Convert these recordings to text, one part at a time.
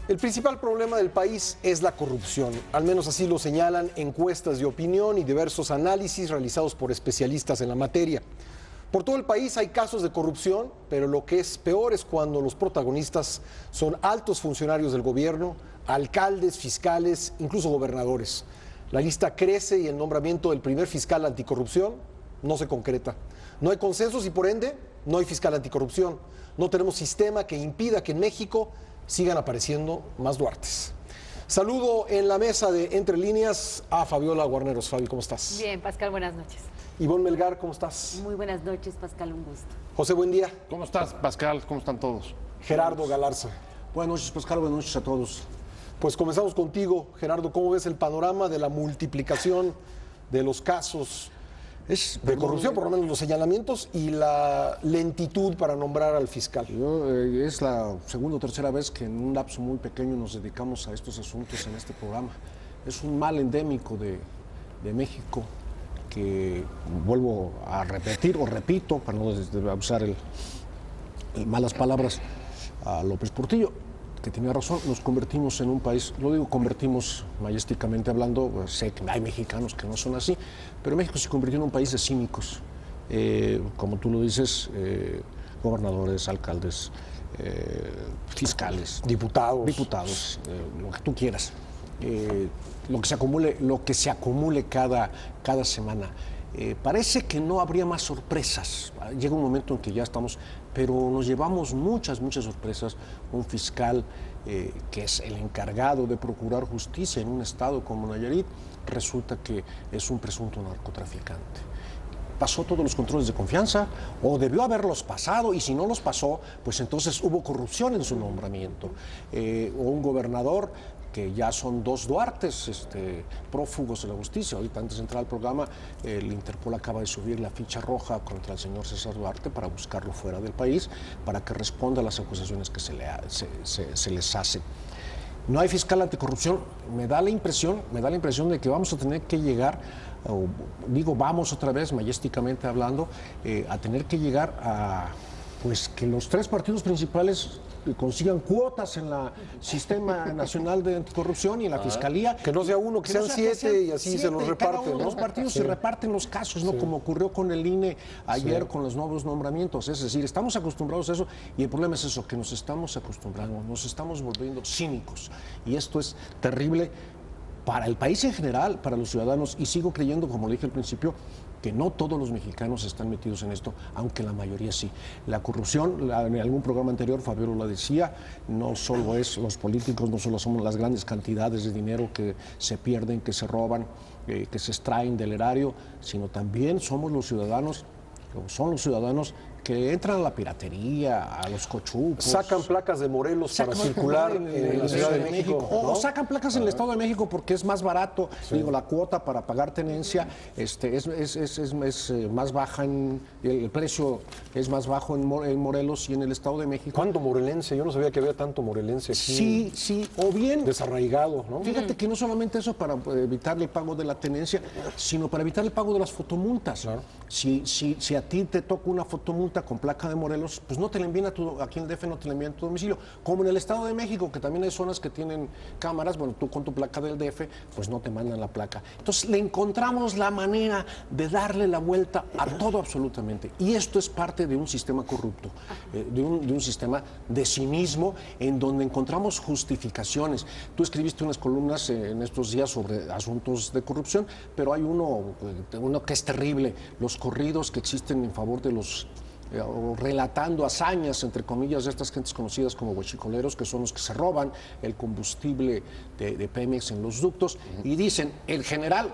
El principal problema del país es la corrupción, al menos así lo señalan encuestas de opinión y diversos análisis realizados por especialistas en la materia. Por todo el país hay casos de corrupción, pero lo que es peor es cuando los protagonistas son altos funcionarios del gobierno, alcaldes, fiscales, incluso gobernadores. La lista crece y el nombramiento del primer fiscal anticorrupción no se concreta. No hay consensos y por ende no hay fiscal anticorrupción. No tenemos sistema que impida que en México sigan apareciendo más Duartes. Saludo en la mesa de Entre Líneas a Fabiola Guarneros. Fabi, ¿cómo estás? Bien, Pascal, buenas noches. Ivonne Melgar, ¿cómo estás? Muy buenas noches, Pascal, un gusto. José, buen día. ¿Cómo estás, Pascal? ¿Cómo están todos? Gerardo Galarza. Buenas noches, Pascal. Buenas noches a todos. Pues comenzamos contigo, Gerardo. ¿Cómo ves el panorama de la multiplicación de los casos de corrupción, por lo menos los señalamientos, y la lentitud para nombrar al fiscal? Es la segunda o tercera vez que en un lapso muy pequeño nos dedicamos a estos asuntos en este programa. Es un mal endémico de México que, vuelvo a repetir o repito, para no usar malas palabras, a López Portillo, que tenía razón. Nos convertimos en un país, lo digo convertimos mayésticamente hablando, sé que hay mexicanos que no son así, pero México se convirtió en un país de cínicos, como tú lo dices, gobernadores, alcaldes, fiscales, diputados, lo que tú quieras, lo que se acumule cada semana. Parece que no habría más sorpresas. Llega un momento en que ya estamos, pero nos llevamos muchas sorpresas. Un fiscal que es el encargado de procurar justicia en un estado como Nayarit, resulta que es un presunto narcotraficante. Pasó todos los controles de confianza, o debió haberlos pasado, y si no los pasó, pues entonces hubo corrupción en su nombramiento. O un gobernador que ya son dos Duartes, prófugos de la justicia. Ahorita, antes de entrar al programa, el Interpol acaba de subir la ficha roja contra el señor César Duarte para buscarlo fuera del país, para que responda a las acusaciones que se les hacen. No hay fiscal anticorrupción. Me da la impresión de que vamos a tener que llegar, vamos otra vez, mayésticamente hablando, a tener que llegar a, pues, que los tres partidos principales consigan cuotas en el Sistema Nacional de Anticorrupción y en la Fiscalía. Que no sea uno, que sean siete, y así se los reparten. Cada uno de los partidos se reparten los casos, ¿no? Como ocurrió con el INE ayer con los nuevos nombramientos. Es decir, estamos acostumbrados a eso, y el problema es eso, que nos estamos acostumbrando, nos estamos volviendo cínicos. Y esto es terrible para el país en general, para los ciudadanos, y sigo creyendo, como le dije al principio, que no todos los mexicanos están metidos en esto, aunque la mayoría sí. La corrupción, en algún programa anterior Fabiola lo decía, no solo es los políticos, no solo somos las grandes cantidades de dinero que se pierden, que se roban, que se extraen del erario, sino también somos los ciudadanos, o son los ciudadanos que entran a la piratería, a los cochupos. Sacan placas de Morelos para circular en la Ciudad de México. ¿No? O sacan placas en el Estado de México porque es más barato. Sí. Digo, la cuota para pagar tenencia es más baja, el precio es más bajo en Morelos y en el Estado de México. ¿Cuánto morelense? Yo no sabía que había tanto morelense aquí. Sí, o bien desarraigado, ¿no? Fíjate que no solamente eso para evitar el pago de la tenencia, sino para evitar el pago de las fotomultas. Claro. Si a ti te toca una fotomulta con placa de Morelos, pues no te la envían aquí en el DF, no te la envían a tu domicilio. Como en el Estado de México, que también hay zonas que tienen cámaras, bueno, tú con tu placa del DF, pues no te mandan la placa. Entonces le encontramos la manera de darle la vuelta a todo absolutamente. Y esto es parte de un sistema corrupto, de un sistema de cinismo, en donde encontramos justificaciones. Tú escribiste unas columnas en estos días sobre asuntos de corrupción, pero hay uno que es terrible, los corridos que existen en favor de los relatando hazañas, entre comillas, de estas gentes conocidas como huachicoleros, que son los que se roban el combustible de Pemex en los ductos, y dicen, el general,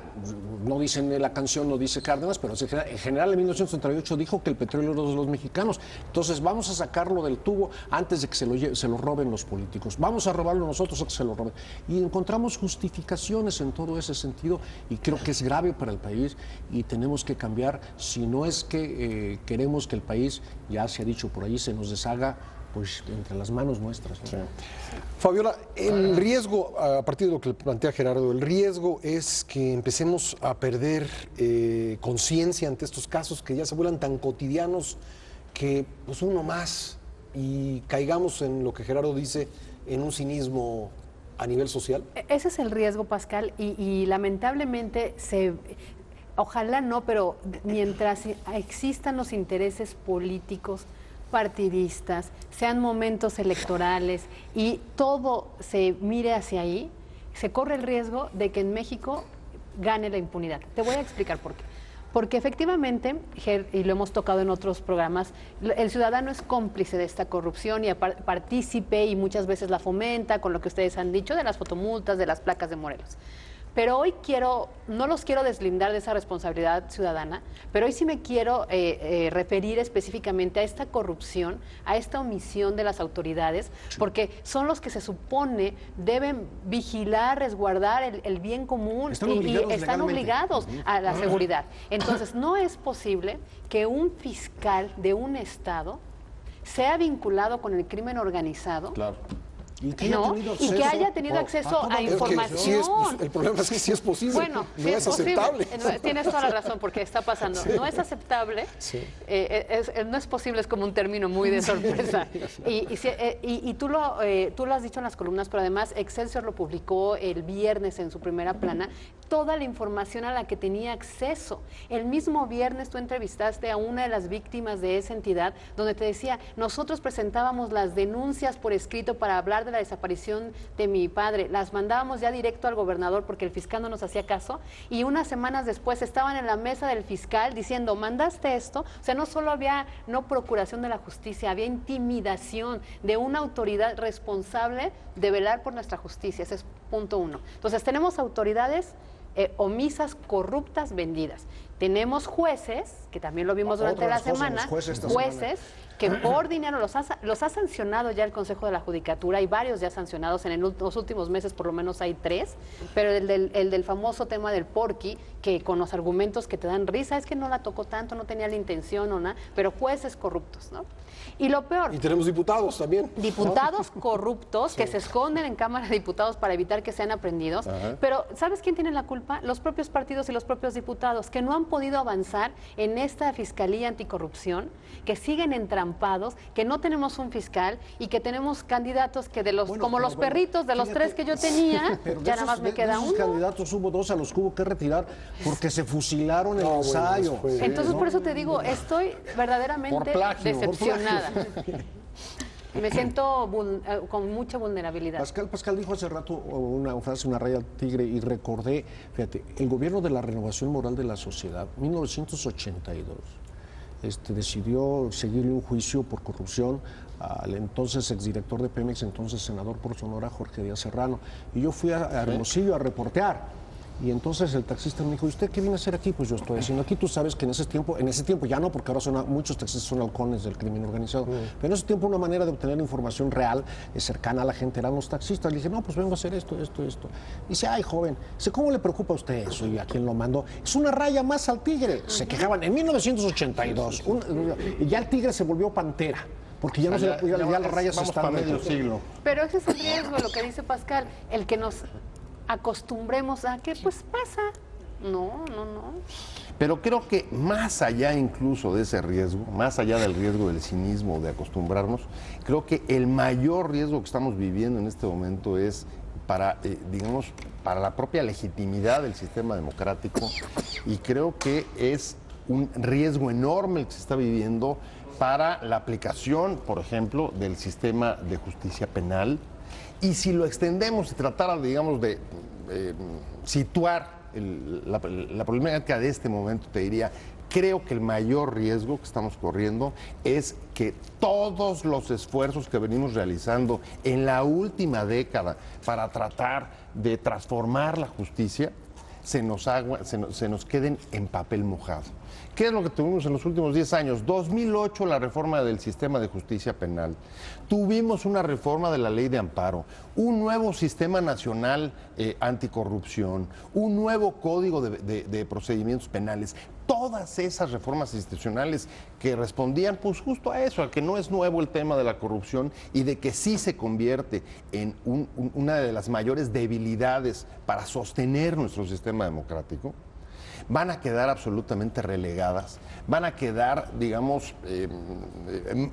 no dicen en la canción, no dice Cárdenas, pero el general en 1938 dijo que el petróleo era de los mexicanos, entonces vamos a sacarlo del tubo antes de que se lo roben los políticos, vamos a robarlo nosotros antes que se lo roben. Y encontramos justificaciones en todo ese sentido, y creo que es grave para el país, y tenemos que cambiar, si no es que queremos que el país, ya se ha dicho por ahí, se nos deshaga pues entre las manos nuestras, ¿no? Sí. Fabiola, el riesgo, a partir de lo que plantea Gerardo, el riesgo es que empecemos a perder conciencia ante estos casos que ya se vuelan tan cotidianos que pues uno más, y caigamos en lo que Gerardo dice, en un cinismo a nivel social? Ese es el riesgo, Pascal, y lamentablemente ojalá no, pero mientras existan los intereses políticos, partidistas, sean momentos electorales y todo se mire hacia ahí, se corre el riesgo de que en México gane la impunidad. Te voy a explicar por qué. Porque efectivamente, y lo hemos tocado en otros programas, el ciudadano es cómplice de esta corrupción y partícipe y muchas veces la fomenta con lo que ustedes han dicho de las fotomultas, de las placas de Morelos. Pero hoy no los quiero deslindar de esa responsabilidad ciudadana, pero hoy sí me quiero referir específicamente a esta corrupción, a esta omisión de las autoridades, porque son los que se supone deben vigilar, resguardar el bien común y están obligados a la seguridad. Entonces, no es posible que un fiscal de un estado sea vinculado con el crimen organizado. Claro. Y que haya tenido acceso a información. Sí el problema es que sí es posible, bueno, no es aceptable. Tienes toda la razón, porque está pasando. No es aceptable, no es posible, es como un término muy de sorpresa. Y tú lo has dicho en las columnas, pero además Excelsior lo publicó el viernes en su primera plana, toda la información a la que tenía acceso. El mismo viernes tú entrevistaste a una de las víctimas de esa entidad, donde te decía, nosotros presentábamos las denuncias por escrito para hablar de la desaparición de mi padre, las mandábamos ya directo al gobernador porque el fiscal no nos hacía caso, y unas semanas después estaban en la mesa del fiscal diciendo, ¿mandaste esto? O sea, no solo había no procuración de la justicia, había intimidación de una autoridad responsable de velar por nuestra justicia. Ese es punto uno. Entonces, tenemos autoridades omisas, corruptas, vendidas. Tenemos jueces, que también lo vimos durante la semana, jueces que por dinero los ha sancionado ya el Consejo de la Judicatura, hay varios ya sancionados, en los últimos meses por lo menos hay 3, pero el del famoso tema del Porky, que con los argumentos que te dan risa, es que no la tocó tanto, no tenía la intención o nada, pero jueces corruptos, ¿no? Y lo peor... Y tenemos diputados también. Diputados corruptos que se esconden en Cámara de Diputados para evitar que sean aprendidos, pero ¿sabes quién tiene la culpa? Los propios partidos y los propios diputados, que no han podido avanzar en esta Fiscalía Anticorrupción, que siguen entrampados, que no tenemos un fiscal y que tenemos candidatos que como los perritos de los 3 que yo tenía, ya nada más me queda uno. De esos candidatos hubo 2 a los que hubo que retirar porque se fusilaron el ensayo. Entonces, por eso te digo, estoy verdaderamente decepcionada. Me siento con mucha vulnerabilidad. Pascal dijo hace rato una frase, una raya al tigre, y recordé, fíjate, el gobierno de la renovación moral de la sociedad, 1982, decidió seguirle un juicio por corrupción al entonces exdirector de Pemex, entonces senador por Sonora, Jorge Díaz Serrano. Y yo fui a Hermosillo a reportear. Y entonces el taxista me dijo, ¿y usted qué viene a hacer aquí? Pues yo estoy haciendo aquí, tú sabes que en ese tiempo ya no, porque ahora muchos taxistas son halcones del crimen organizado, pero en ese tiempo una manera de obtener información real, cercana a la gente, eran los taxistas. Le dije, no, pues vengo a hacer esto. Dice, ay, joven, ¿cómo le preocupa a usted eso? ¿Y a quién lo mandó? Es una raya más al tigre. Se quejaban en 1982, y ya el tigre se volvió pantera. Porque ya las rayas están medio siglo. Pero ese es el riesgo, lo que dice Pascal, el que nos acostumbremos a que pues pasa. No. Pero creo que más allá incluso de ese riesgo, más allá del riesgo del cinismo, de acostumbrarnos, creo que el mayor riesgo que estamos viviendo en este momento es para la propia legitimidad del sistema democrático, y creo que es un riesgo enorme el que se está viviendo para la aplicación, por ejemplo, del sistema de justicia penal. Y si lo extendemos y tratara, digamos, de situar la problemática de este momento, te diría, creo que el mayor riesgo que estamos corriendo es que todos los esfuerzos que venimos realizando en la última década para tratar de transformar la justicia se nos queden en papel mojado. ¿Qué es lo que tuvimos en los últimos 10 años? 2008, la reforma del sistema de justicia penal. Tuvimos una reforma de la ley de amparo, un nuevo sistema nacional anticorrupción, un nuevo código de procedimientos penales. Todas esas reformas institucionales que respondían pues justo a eso, a que no es nuevo el tema de la corrupción y de que sí se convierte en una de las mayores debilidades para sostener nuestro sistema democrático, van a quedar absolutamente relegadas, van a quedar, digamos,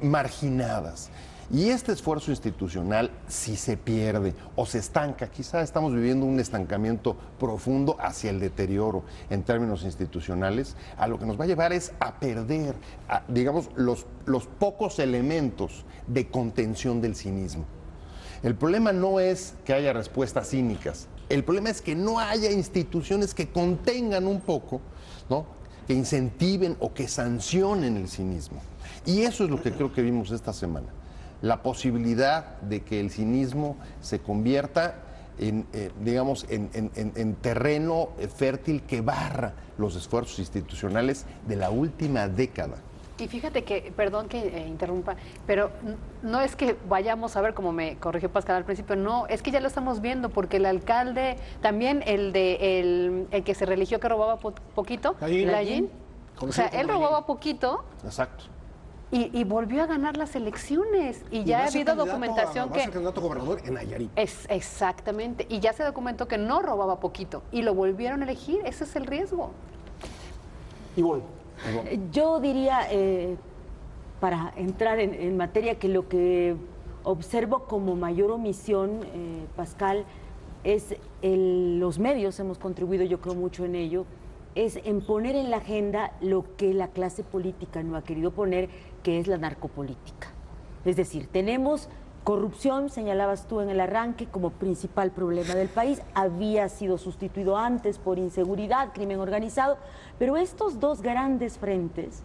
marginadas. Y este esfuerzo institucional, si se pierde o se estanca, quizá estamos viviendo un estancamiento profundo hacia el deterioro en términos institucionales, a lo que nos va a llevar es a perder, digamos, los pocos elementos de contención del cinismo. El problema no es que haya respuestas cínicas, el problema es que no haya instituciones que contengan un poco, ¿no?, que incentiven o que sancionen el cinismo. Y eso es lo que creo que vimos esta semana. La posibilidad de que el cinismo se convierta en, digamos, en terreno fértil que barra los esfuerzos institucionales de la última década. Y fíjate que, perdón que interrumpa, pero no es que vayamos a ver, como me corrigió Pascal al principio, no, es que ya lo estamos viendo, porque el alcalde, también el que se religió que robaba poquito, Layín, o sea, él robaba poquito. Exacto. Y volvió a ganar las elecciones y ya ha habido documentación que... candidato a gobernador en Nayarit. Exactamente, y ya se documentó que no robaba poquito y lo volvieron a elegir, ese es el riesgo. Ivonne. Yo diría, para entrar en materia, que lo que observo como mayor omisión, Pascal, es los medios, hemos contribuido yo creo mucho en ello, es en poner en la agenda lo que la clase política no ha querido poner, que es la narcopolítica. Es decir, tenemos corrupción, señalabas tú en el arranque, como principal problema del país, había sido sustituido antes por inseguridad, crimen organizado, pero estos dos grandes frentes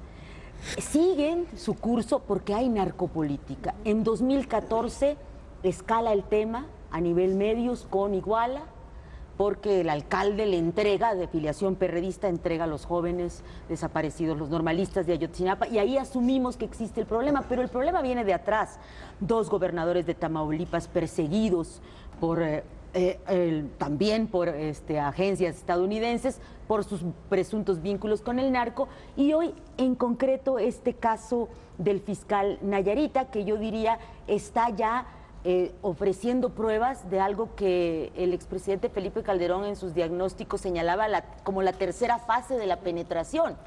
siguen su curso porque hay narcopolítica. En 2014 escala el tema a nivel medios con Iguala, porque el alcalde le entrega, de filiación perredista, entrega a los jóvenes desaparecidos, los normalistas de Ayotzinapa, y ahí asumimos que existe el problema, pero el problema viene de atrás. 2 gobernadores de Tamaulipas perseguidos por, también por agencias estadounidenses por sus presuntos vínculos con el narco, y hoy en concreto este caso del fiscal Nayarita, que yo diría está ya ofreciendo pruebas de algo que el expresidente Felipe Calderón en sus diagnósticos señalaba como la tercera fase de la penetración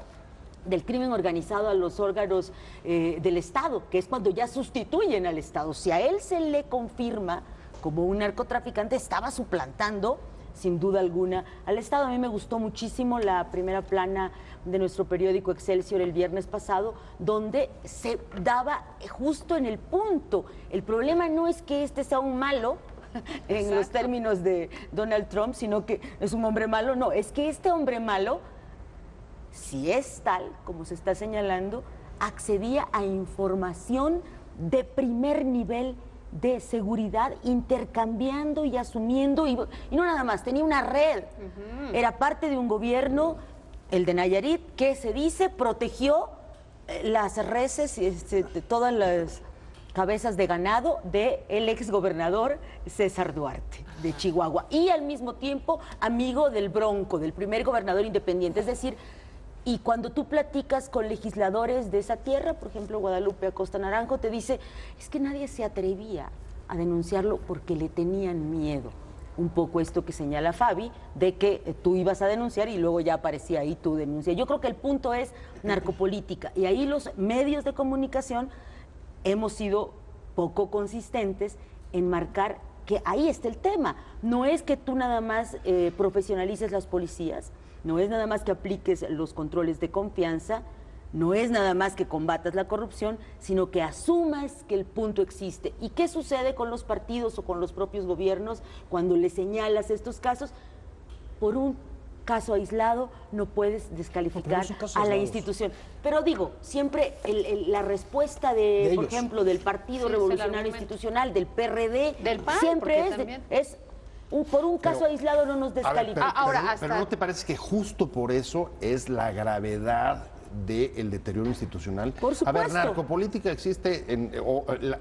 del crimen organizado a los órganos del Estado, que es cuando ya sustituyen al Estado. Si a él se le confirma como un narcotraficante, estaba suplantando sin duda alguna al Estado. A mí me gustó muchísimo la primera plana de nuestro periódico Excelsior el viernes pasado, donde se daba justo en el punto. El problema no es que este sea un malo en los términos de Donald Trump, sino que es un hombre malo, no, es que este hombre malo, si es tal como se está señalando, accedía a información de primer nivel de seguridad, intercambiando y asumiendo, y no nada más, tenía una red, era parte de un gobierno, el de Nayarit, que se dice protegió las reses, todas las cabezas de ganado del exgobernador César Duarte de Chihuahua, y al mismo tiempo amigo del Bronco, del primer gobernador independiente. Es decir, y cuando tú platicas con legisladores de esa tierra, por ejemplo Guadalupe Acosta Naranjo, te dice, es que nadie se atrevía a denunciarlo porque le tenían miedo. Un poco esto que señala Fabi, de que tú ibas a denunciar y luego ya aparecía ahí tu denuncia. Yo creo que el punto es narcopolítica, y ahí los medios de comunicación hemos sido poco consistentes en marcar que ahí está el tema. No es que tú nada más profesionalices las policías, no es nada más que apliques los controles de confianza, no es nada más que combatas la corrupción, sino que asumas que el punto existe. ¿Y qué sucede con los partidos o con los propios gobiernos cuando les señalas estos casos? Por un caso aislado no puedes descalificar a la institución. Pero digo, siempre la respuesta de por ejemplo, del Partido Revolucionario Institucional, del PRD, del PAN, siempre es por un caso aislado no nos descalifica. Pero ¿no te parece que justo por eso es la gravedad del deterioro institucional? Por supuesto. A ver, narcopolítica existe,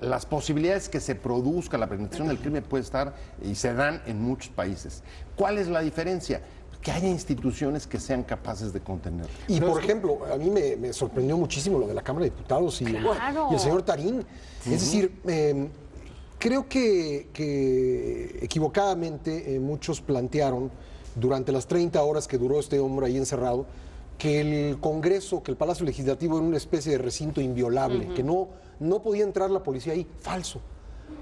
las posibilidades que se produzca la penetración del crimen puede estar y se dan en muchos países. ¿Cuál es la diferencia? Que haya instituciones que sean capaces de contener. Y por ejemplo, a mí me sorprendió muchísimo lo de la Cámara de Diputados y el señor Tarín. Es decir, creo que equivocadamente muchos plantearon durante las 30 horas que duró este hombre ahí encerrado, que el Congreso, que el Palacio Legislativo era una especie de recinto inviolable, que no podía entrar la policía ahí. Falso.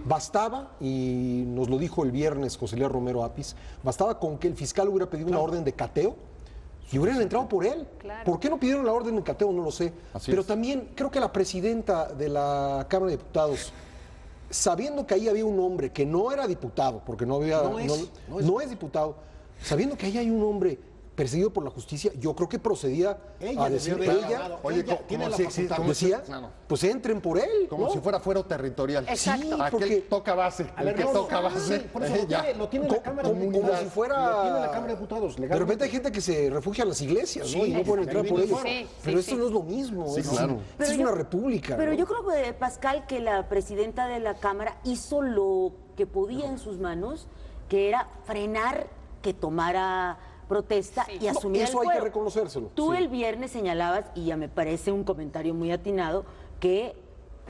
Bastaba, y nos lo dijo el viernes José Luis Romero Apis, bastaba con que el fiscal hubiera pedido una orden de cateo y hubieran entrado por él. Claro. ¿Por qué no pidieron la orden de cateo? No lo sé. Pero también creo que la presidenta de la Cámara de Diputados, sabiendo que ahí había un hombre que no era diputado, porque no es diputado, sabiendo que ahí hay un hombre perseguido por la justicia, yo creo que procedía a decir, oye, tiene la facultad, como decía, pues entren por él. Como si fuera fuero territorial. Exacto. Sí, aquel toca base, el que toca base. Sí, por eso lo tiene la Cámara de Como si fuera... Lo tiene la Cámara de Diputados. De repente hay gente que se refugia en las iglesias, ¿no? Y no pueden entrar por ellos. Pero esto no es lo mismo. Sí, claro. Esto es una república. Pero ¿no? yo creo, Pascal, que la presidenta de la Cámara hizo lo que podía en sus manos, que era frenar que tomara protesta y asumir el eso hay fuero. que reconocérselo. Tú el viernes señalabas, y ya me parece un comentario muy atinado, que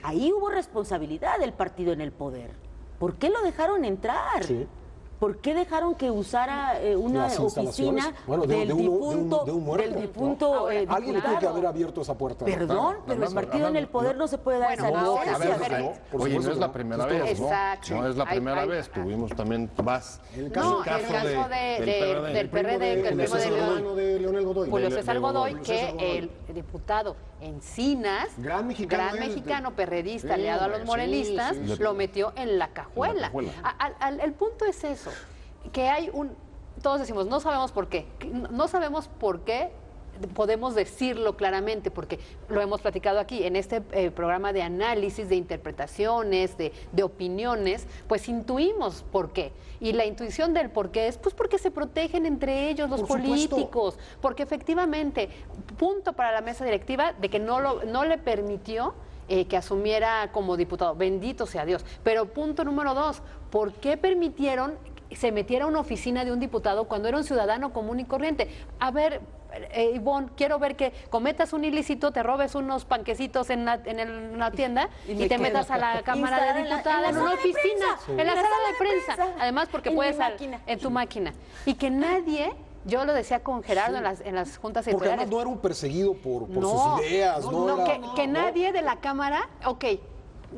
ahí hubo responsabilidad del partido en el poder. ¿Por qué lo dejaron entrar? Sí. ¿Por qué dejaron que usara una Las instalaciones, oficina bueno, del difunto, de un muerto, del difunto Alguien tuvo que diputado? haber abierto esa puerta. Perdón, pero el partido en el poder no se puede dar esa Bueno, licencia. Oye, no es la primera vez, ¿no? Exacto. No es la Hay- primera hay- vez. Tuvimos también más. El caso del PRD, que el primo de Leonel Godoy. Julio César Godoy, Julio que César Godoy. el diputado Encinas, Gran mexicano, perredista, Sí, aliado a los sí, morelistas, sí, sí. lo metió en la cajuela. El punto es eso, que hay todos decimos, no sabemos por qué, no sabemos por qué podemos decirlo claramente, porque lo hemos platicado aquí, en este programa de análisis, de interpretaciones, de opiniones, pues intuimos por qué. Y la intuición del por qué es, pues porque se protegen entre ellos los Por supuesto. políticos, porque efectivamente, punto para la mesa directiva de que no le permitió que asumiera como diputado, bendito sea Dios. Pero punto número 2, ¿por qué permitieron se metiera a una oficina de un diputado cuando era un ciudadano común y corriente? A ver, Ivonne, quiero ver que cometas un ilícito, te robes unos panquecitos en la tienda y te metas a la Cámara de Diputados en una oficina, en la sala de prensa. Además, porque puedes en tu máquina. Y que nadie... Yo lo decía con Gerardo en las juntas Porque editoriales. además no era un perseguido por sus ideas. Que nadie de la Cámara,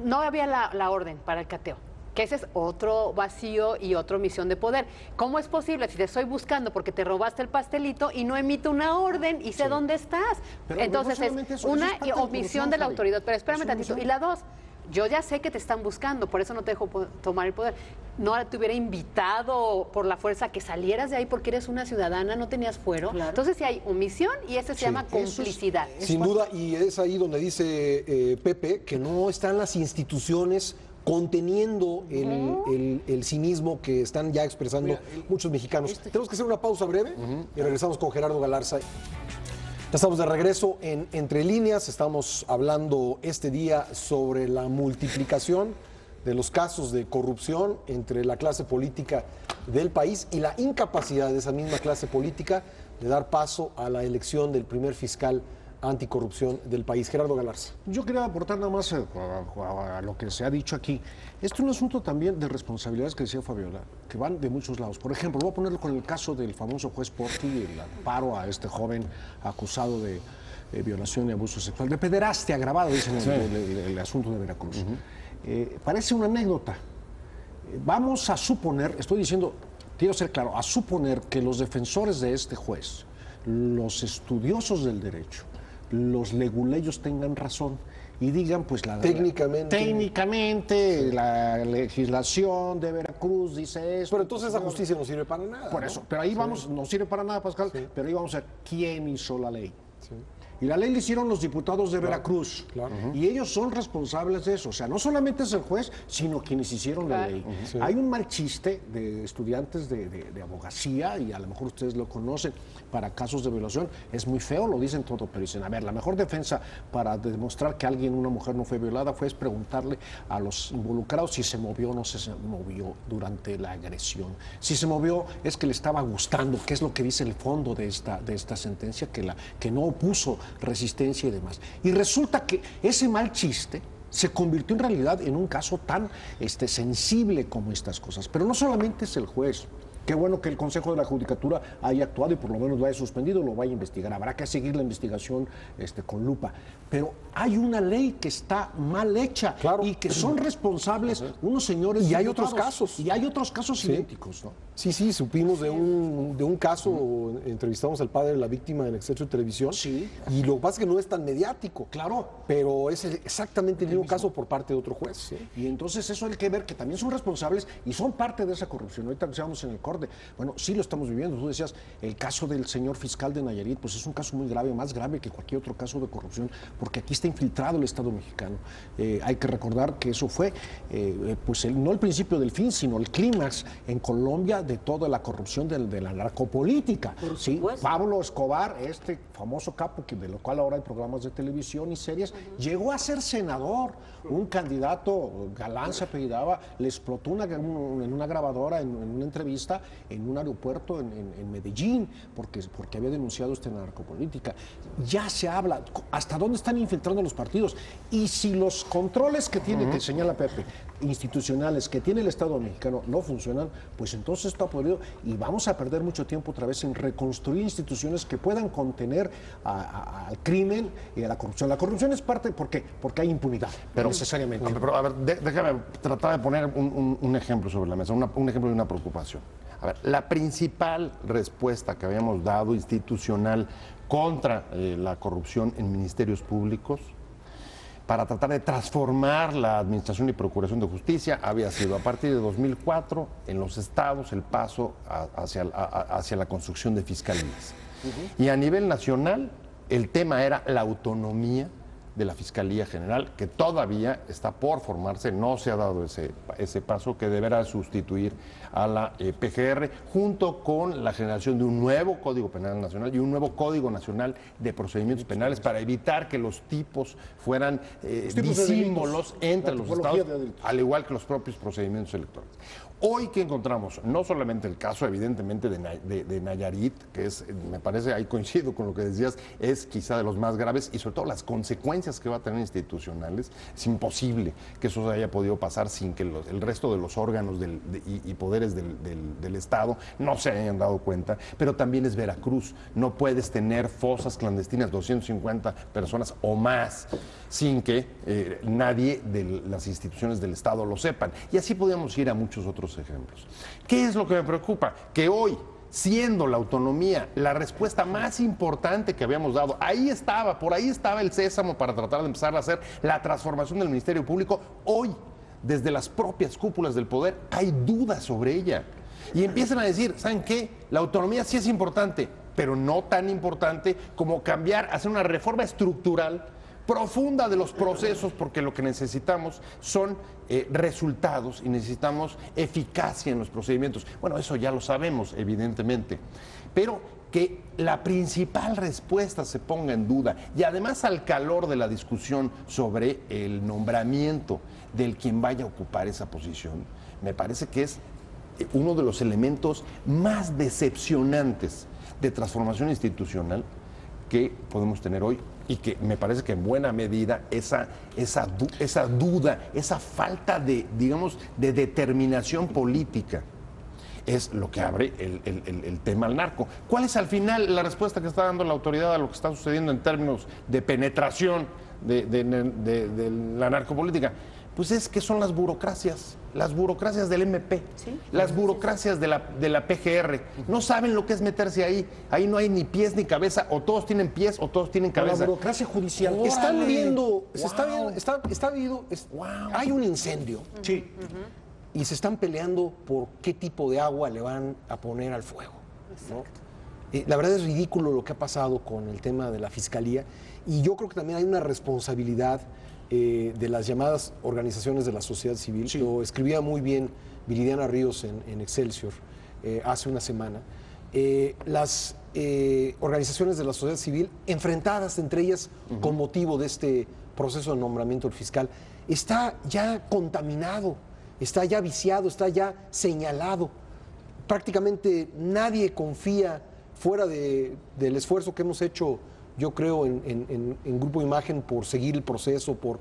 no había la orden para el cateo. Que ese es otro vacío y otra omisión de poder. ¿Cómo es posible si te estoy buscando porque te robaste el pastelito y no emito una orden y sé dónde estás? Pero entonces no solamente es eso, una eso es parte de la omisión de la corrupción, autoridad. Pero espérame Es tantito. omisión. Y la 2, yo ya sé que te están buscando, por eso no te dejo tomar el poder. No te hubiera invitado por la fuerza que salieras de ahí porque eres una ciudadana, no tenías fuero. Claro. Entonces sí hay omisión y eso se llama complicidad. Sin duda, y es ahí donde dice Pepe que no están las instituciones conteniendo el cinismo que están ya expresando muchos mexicanos. Tenemos que hacer una pausa breve y regresamos con Gerardo Galarza. Ya estamos de regreso en Entre Líneas. Estamos hablando este día sobre la multiplicación de los casos de corrupción entre la clase política del país y la incapacidad de esa misma clase política de dar paso a la elección del primer fiscal anticorrupción del país. Gerardo Galarza. Yo quería aportar nada más a lo que se ha dicho aquí. Esto es un asunto también de responsabilidades que decía Fabiola, que van de muchos lados. Por ejemplo, voy a ponerlo con el caso del famoso juez Porti, el amparo a este joven acusado de violación y abuso sexual, de pederastia agravado, dicen el asunto de Veracruz. Parece una anécdota. Vamos a suponer, estoy diciendo, quiero ser claro, a suponer que los defensores de este juez, los estudiosos del derecho, los leguleyos tengan razón y digan, pues técnicamente la legislación de Veracruz dice eso. Pero entonces esa justicia no sirve para nada. Por eso, pero ahí vamos, no sirve para nada, Pascal, pero ahí vamos a ver quién hizo la ley. Y la ley la hicieron los diputados de Veracruz. Y ellos son responsables de eso. O sea, no solamente es el juez, sino quienes hicieron la ley. Hay un mal chiste de estudiantes de abogacía, y a lo mejor ustedes lo conocen, para casos de violación. Es muy feo, lo dicen todo, pero dicen, a ver, la mejor defensa para demostrar que una mujer no fue violada, fue preguntarle a los involucrados si se movió o no se movió durante la agresión. Si se movió es que le estaba gustando, que es lo que dice el fondo de esta sentencia, que no opuso resistencia y demás. Y resulta que ese mal chiste se convirtió en realidad en un caso tan sensible como estas cosas. Pero no solamente es el juez, Qué bueno que el Consejo de la Judicatura haya actuado y por lo menos lo haya suspendido, lo vaya a investigar. Habrá que seguir la investigación con lupa. Pero hay una ley que está mal hecha y que son responsables unos señores Y hay diputados. otros casos. Y hay otros casos idénticos, ¿no? Sí, supimos de un caso, entrevistamos al padre de la víctima en Excelsior Televisión, y lo que pasa es que no es tan mediático, claro, pero es exactamente el mismo caso por parte de otro juez. Sí. Y entonces eso hay que ver que también son responsables y son parte de esa corrupción. Ahorita que estábamos en el corte, bueno, sí lo estamos viviendo. Tú decías, el caso del señor fiscal de Nayarit, pues es un caso muy grave, más grave que cualquier otro caso de corrupción, porque aquí está infiltrado el Estado mexicano. Hay que recordar que eso fue, no el principio del fin, sino el clímax en Colombia de toda la corrupción de la narcopolítica. Sí, Pablo Escobar, este famoso capo, de lo cual ahora hay programas de televisión y series, llegó a ser senador. Un candidato, Galán se apellidaba, le explotó en una grabadora, en una entrevista, en un aeropuerto en Medellín, porque había denunciado narcopolítica. Ya se habla, ¿hasta dónde están infiltrando los partidos? Y si los controles que tiene, que señala Pepe, institucionales que tiene el Estado mexicano no funcionan, pues entonces está podrido y vamos a perder mucho tiempo otra vez en reconstruir instituciones que puedan contener al crimen y a la corrupción. La corrupción es parte, ¿por qué? Porque hay impunidad, pero necesariamente. Pero a ver, déjame tratar de poner un ejemplo sobre la mesa, un ejemplo de una preocupación. A ver, la principal respuesta que habíamos dado institucional contra la corrupción en ministerios públicos para tratar de transformar la Administración y Procuración de Justicia había sido a partir de 2004 en los estados el paso hacia la construcción de fiscalías. Y a nivel nacional el tema era la autonomía de la Fiscalía General, que todavía está por formarse, no se ha dado ese paso, que deberá sustituir a la PGR, junto con la generación de un nuevo Código Penal Nacional y un nuevo Código Nacional de Procedimientos Penales para evitar que los tipos fueran disímbolos entre los estados, al igual que los propios procedimientos electorales. Hoy que encontramos, no solamente el caso evidentemente de Nayarit, que es, me parece, ahí coincido con lo que decías, es quizá de los más graves y sobre todo las consecuencias que va a tener institucionales, es imposible que eso haya podido pasar sin que el resto de los órganos y poderes del Estado no se hayan dado cuenta, pero también es Veracruz, no puedes tener fosas clandestinas, 250 personas o más, sin que nadie de las instituciones del Estado lo sepan. Y así podríamos ir a muchos otros ejemplos. ¿Qué es lo que me preocupa? Que hoy, siendo la autonomía la respuesta más importante que habíamos dado, por ahí estaba el sésamo para tratar de empezar a hacer la transformación del Ministerio Público, hoy, desde las propias cúpulas del poder, hay dudas sobre ella. Y empiezan a decir, ¿saben qué? La autonomía sí es importante, pero no tan importante como cambiar, hacer una reforma estructural profunda de los procesos, porque lo que necesitamos son resultados y necesitamos eficacia en los procedimientos. Bueno, eso ya lo sabemos, evidentemente, pero que la principal respuesta se ponga en duda y además al calor de la discusión sobre el nombramiento del quien vaya a ocupar esa posición, me parece que es uno de los elementos más decepcionantes de transformación institucional que podemos tener hoy y que me parece que en buena medida esa duda, esa falta de, digamos, de determinación política es lo que abre el tema al narco. ¿Cuál es al final la respuesta que está dando la autoridad a lo que está sucediendo en términos de penetración de la narcopolítica? Pues es que son las burocracias del MP, las burocracias de la PGR. No saben lo que es meterse ahí. Ahí no hay ni pies ni cabeza, o todos tienen pies o todos tienen cabeza. La burocracia judicial. Están viendo, hay un incendio. Sí. Y se están peleando por qué tipo de agua le van a poner al fuego, ¿no? La verdad es ridículo lo que ha pasado con el tema de la fiscalía, y yo creo que también hay una responsabilidad de las llamadas organizaciones de la sociedad civil. Sí. Lo escribía muy bien Viridiana Ríos en Excelsior hace una semana. Las organizaciones de la sociedad civil enfrentadas entre ellas con motivo de este proceso de nombramiento del fiscal, está ya contaminado, está ya viciado, está ya señalado. Prácticamente nadie confía, fuera del esfuerzo que hemos hecho, yo creo, en Grupo Imagen, por seguir el proceso, por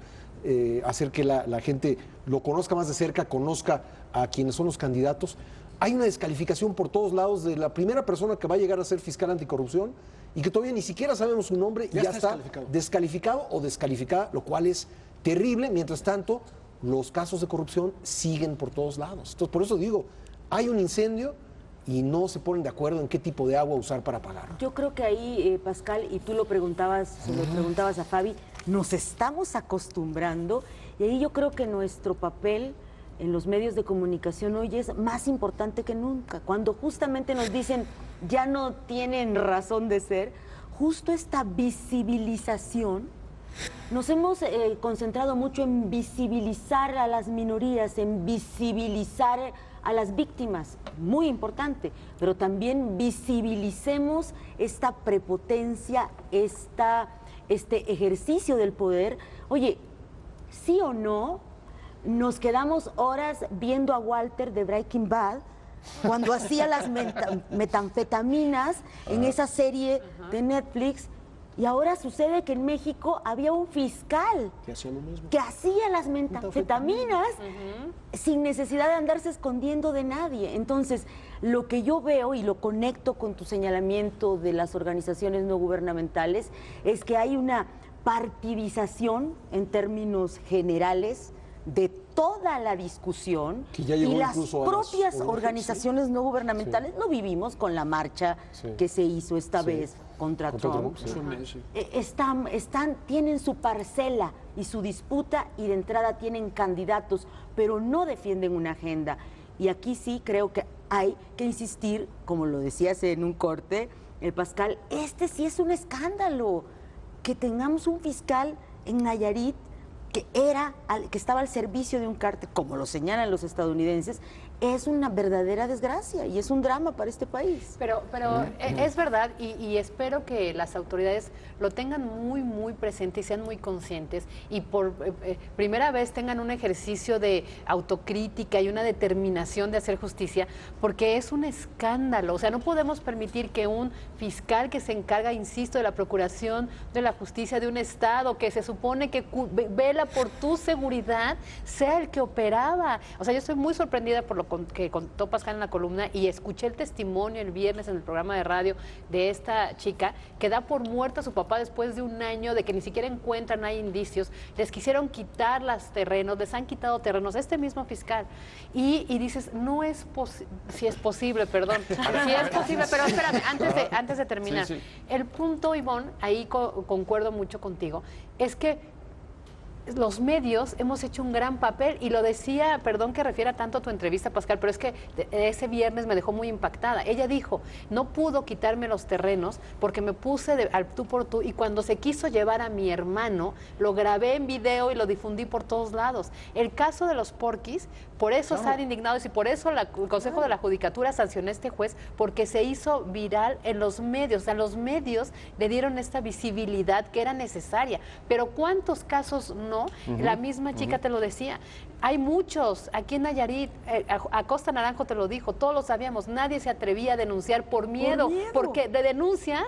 hacer que la gente lo conozca más de cerca, conozca a quienes son los candidatos. hay una descalificación por todos lados de la primera persona que va a llegar a ser fiscal anticorrupción y que todavía ni siquiera sabemos su nombre y ya está descalificado o descalificada, lo cual es terrible. Mientras tanto, los casos de corrupción siguen por todos lados. Entonces, por eso digo, hay un incendio y no se ponen de acuerdo en qué tipo de agua usar para apagarlo. Yo creo que ahí, Pascal, y tú lo preguntabas, se lo preguntabas a Fabi, nos estamos acostumbrando y ahí yo creo que nuestro papel en los medios de comunicación hoy es más importante que nunca. Cuando justamente nos dicen ya no tienen razón de ser, justo esta visibilización, nos hemos concentrado mucho en visibilizar a las minorías, en visibilizar a las víctimas, muy importante, pero también visibilicemos esta prepotencia, este ejercicio del poder. Oye, sí o no, nos quedamos horas viendo a Walter de Breaking Bad cuando hacía las metanfetaminas en esa serie de Netflix. Y ahora sucede que en México había un fiscal que hacía las metanfetaminas sin necesidad de andarse escondiendo de nadie. Entonces, lo que yo veo y lo conecto con tu señalamiento de las organizaciones no gubernamentales es que hay una partidización en términos generales de toda la discusión y las propias organizaciones no gubernamentales. No vivimos con la marcha que se hizo esta vez contra Trump. Tienen su parcela y su disputa y de entrada tienen candidatos, pero no defienden una agenda. Y aquí sí creo que hay que insistir, como lo decías en un corte, Pascal, sí es un escándalo que tengamos un fiscal en Nayarit que estaba al servicio de un cártel, como lo señalan los estadounidenses. Es una verdadera desgracia y es un drama para este país. Pero es verdad y espero que las autoridades lo tengan muy, muy presente y sean muy conscientes y por primera vez tengan un ejercicio de autocrítica y una determinación de hacer justicia, porque es un escándalo. O sea, no podemos permitir que un fiscal que se encarga, insisto, de la procuración de la justicia de un estado que se supone que vela por tu seguridad sea el que operaba. O sea, yo estoy muy sorprendida por lo que contó Pascal en la columna y escuché el testimonio el viernes en el programa de radio de esta chica que da por muerta a su papá después de un año de que ni siquiera encuentran, no hay indicios, les quisieron quitar los terrenos, les han quitado terrenos, este mismo fiscal, y dices, no es si es posible, perdón, si es posible, pero espérame, antes de terminar, el punto, Ivonne, ahí concuerdo mucho contigo, es que los medios hemos hecho un gran papel y lo decía, perdón que refiera tanto a tu entrevista, Pascal, pero es que ese viernes me dejó muy impactada. Ella dijo, no pudo quitarme los terrenos porque me puse al tú por tú y cuando se quiso llevar a mi hermano, lo grabé en video y lo difundí por todos lados. El caso de los porquis, por eso están indignados y por eso el Consejo de la Judicatura sancionó a este juez, porque se hizo viral en los medios. O sea, los medios le dieron esta visibilidad que era necesaria. Pero ¿cuántos casos no? La misma chica te lo decía. Hay muchos. Aquí en Nayarit, Acosta Naranjo te lo dijo, todos lo sabíamos. Nadie se atrevía a denunciar por miedo. Porque de denuncias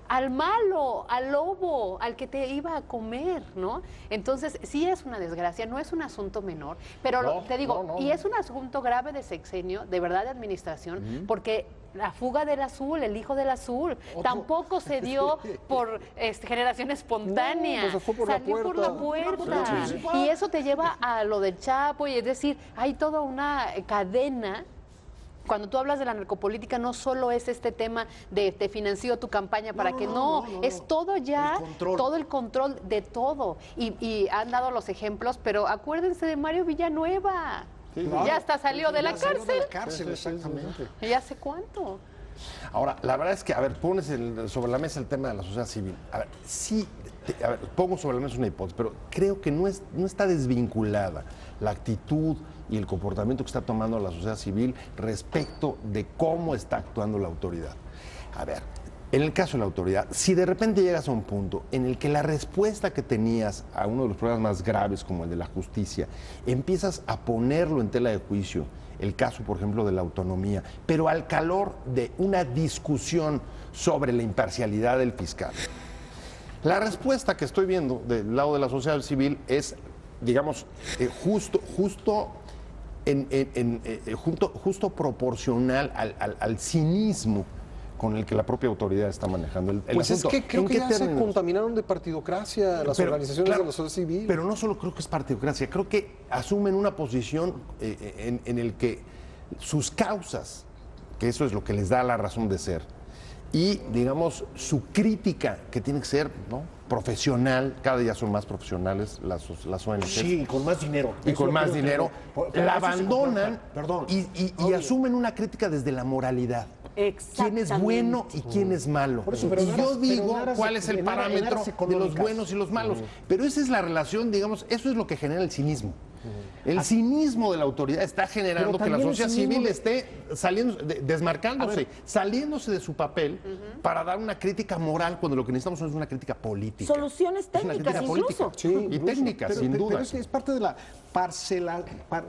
al malo, al lobo, al que te iba a comer, ¿no? Entonces, sí es una desgracia, no es un asunto menor, pero te digo, y es un asunto grave de sexenio, de verdad de administración, porque la fuga del azul, el hijo del azul, tampoco se dio por generación espontánea, salió por la puerta. Y eso te lleva a lo del Chapo, y es decir, hay toda una cadena. Cuando tú hablas de la narcopolítica, no solo es este tema de te financio tu campaña para es todo ya, todo el control de todo. Y han dado los ejemplos, pero acuérdense de Mario Villanueva. Ya hasta salió de la cárcel. Salió de la cárcel, exactamente. ¿Y hace cuánto? Ahora, la verdad es que, pones sobre la mesa el tema de la sociedad civil. Pongo sobre la mesa una hipótesis, pero creo que no está desvinculada la actitud y el comportamiento que está tomando la sociedad civil respecto de cómo está actuando la autoridad. En el caso de la autoridad, si de repente llegas a un punto en el que la respuesta que tenías a uno de los problemas más graves, como el de la justicia, empiezas a ponerlo en tela de juicio, el caso, por ejemplo, de la autonomía, pero al calor de una discusión sobre la imparcialidad del fiscal. La respuesta que estoy viendo del lado de la sociedad civil es, digamos, justo justo proporcional al cinismo con el que la propia autoridad está manejando el Pues es asunto. que creo ¿En que qué ya se términos? contaminaron de partidocracia las organizaciones claro, de la sociedad civil. Pero no solo creo que es partidocracia, creo que asumen una posición en el que sus causas, que eso es lo que les da la razón de ser, y digamos su crítica, que tiene que ser, ¿no?, profesional, cada día son más profesionales las ONG. Sí, con más dinero. Y Es con lo más que yo dinero, creo. la Eso se abandonan comporta. Perdón. y asumen una crítica desde la moralidad. ¿Quién es bueno y quién es malo? Por eso, pero y en yo aras- digo pero en aras- cuál es el en aras parámetro de los económicas. buenos y los malos. Pero esa es la relación, digamos, eso es lo que genera el cinismo. El cinismo de la autoridad está generando Pero que la también el sociedad cinismo civil de- esté saliendo, desmarcándose, saliéndose de su papel para dar una crítica moral cuando lo que necesitamos es una crítica política. Soluciones Es una técnicas crítica incluso. política. Y técnicas, Pero- sin pero duda. es parte de la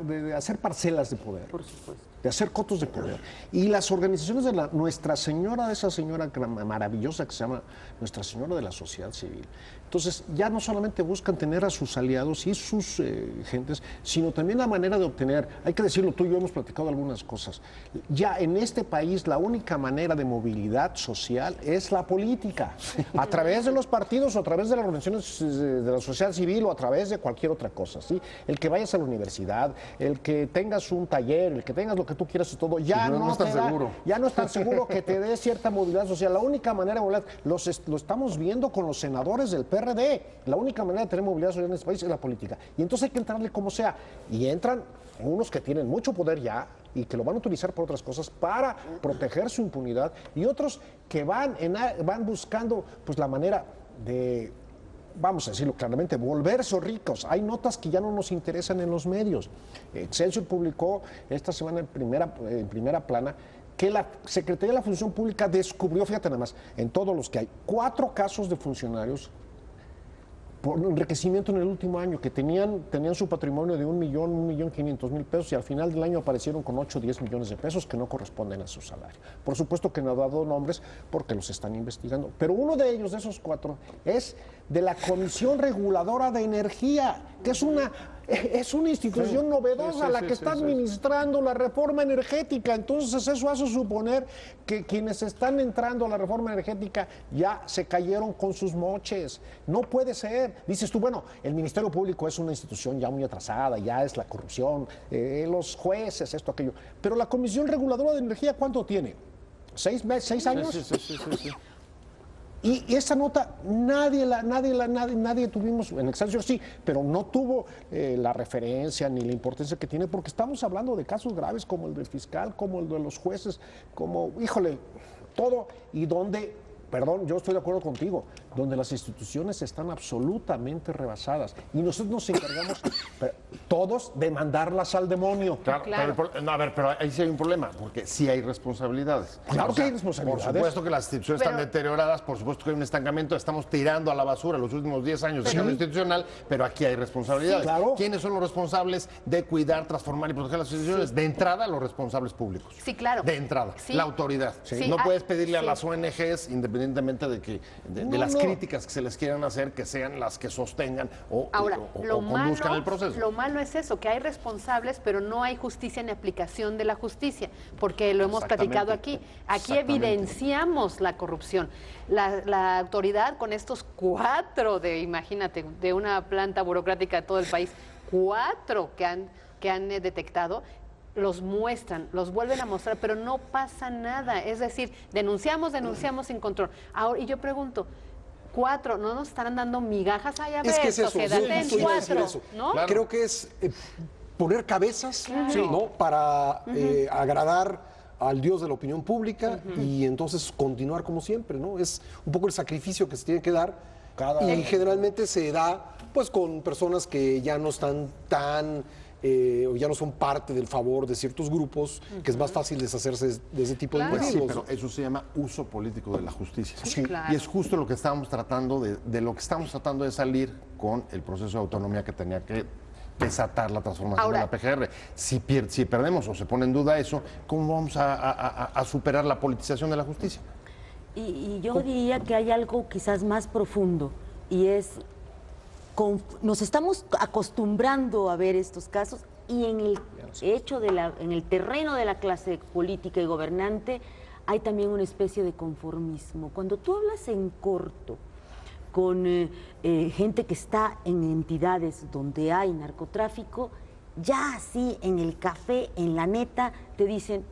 de hacer parcelas de poder. Por supuesto. De hacer cotos de poder. Y las organizaciones de Nuestra Señora, esa señora maravillosa que se llama Nuestra Señora de la Sociedad Civil. Entonces, ya no solamente buscan tener a sus aliados y sus gentes, sino también la manera de obtener, hay que decirlo, tú y yo hemos platicado algunas cosas. Ya en este país la única manera de movilidad social es la política, a través de los partidos o a través de las organizaciones de la sociedad civil o a través de cualquier otra cosa, ¿sí? El que vayas a la universidad, el que tengas un taller, el que tengas lo que tú quieras y todo, ya no, no, no es tan te da- seguro. ya no es tan seguro que te dé cierta movilidad social. La única manera de movilidad, lo estamos viendo con los senadores del PRD, la única manera de tener movilidad social en este país es la política. Y entonces hay que entrarle como sea. Y entran unos que tienen mucho poder ya y que lo van a utilizar por otras cosas para proteger su impunidad, y otros que van buscando pues la manera de, vamos a decirlo claramente, volverse ricos. Hay notas que ya no nos interesan en los medios. Excelsior publicó esta semana en primera plana que la Secretaría de la Función Pública descubrió, fíjate nada más, en todos los que hay, 4 casos de funcionarios por enriquecimiento en el último año, que tenían su patrimonio de 1.500.000 pesos, y al final del año aparecieron con 8 o 10 millones de pesos que no corresponden a su salario. Por supuesto que no ha dado nombres porque los están investigando, pero uno de ellos, de esos 4, es de la Comisión Reguladora de Energía, que es una institución novedosa la que está administrando la reforma energética. Entonces eso hace suponer que quienes están entrando a la reforma energética ya se cayeron con sus moches. No puede ser. Dices tú, bueno, el Ministerio Público es una institución ya muy atrasada, ya es la corrupción, los jueces, esto, aquello. Pero la Comisión Reguladora de Energía, ¿cuánto tiene? ¿6 años? Sí. Y esa nota nadie tuvimos, en Excelsior sí, pero no tuvo la referencia ni la importancia que tiene, porque estamos hablando de casos graves como el del fiscal, como el de los jueces, como, híjole, todo, y donde, perdón, yo estoy de acuerdo contigo, donde las instituciones están absolutamente rebasadas, y nosotros nos encargamos todos de mandarlas al demonio. Claro. Pero ahí sí hay un problema, porque sí hay responsabilidades. Claro que hay responsabilidades. Por supuesto que las instituciones están deterioradas, por supuesto que hay un estancamiento, estamos tirando a la basura los últimos 10 años del cambio institucional, pero aquí hay responsabilidades. Sí, claro. ¿Quiénes son los responsables de cuidar, transformar y proteger las instituciones? De entrada, los responsables públicos. Sí, claro. De entrada, Sí. la autoridad. Sí. No puedes pedirle a sí. las ONGs, independientemente de las críticas que se les quieran hacer, que sean las que sostengan o conduzcan el proceso. Lo malo es eso, que hay responsables, pero no hay justicia ni aplicación de la justicia, porque lo hemos platicado aquí. Aquí evidenciamos la corrupción. La autoridad con estos 4 imagínate, de una planta burocrática de todo el país, 4 que han detectado, los muestran, los vuelven a mostrar, pero no pasa nada. Es decir, denunciamos sin control. Ahora, y yo pregunto, 4, ¿no nos estarán dando migajas? Ay, a ver, Es que es eso, sociedad, sí, ten justo iba a decir 4, eso. ¿no? Claro. Creo que es poner cabezas, ¿no?, para agradar al Dios de la opinión pública y entonces continuar como siempre, ¿no? Es un poco el sacrificio que se tiene que dar y generalmente se da pues con personas que ya no están tan o ya no son parte del favor de ciertos grupos, que es más fácil deshacerse de ese tipo de Pues sí, individuos. pero eso se llama uso político de la justicia. Sí, claro. Y es justo lo que estábamos tratando de lo que estamos tratando de salir con el proceso de autonomía que tenía que desatar la transformación Ahora, de la PGR. Si perdemos o se pone en duda eso, ¿cómo vamos a superar la politización de la justicia? Y yo diría que hay algo quizás más profundo, y es, nos estamos acostumbrando a ver estos casos, y hecho en el terreno de la clase política y gobernante, hay también una especie de conformismo. Cuando tú hablas en corto con gente que está en entidades donde hay narcotráfico, ya así en el café, en la neta, te dicen,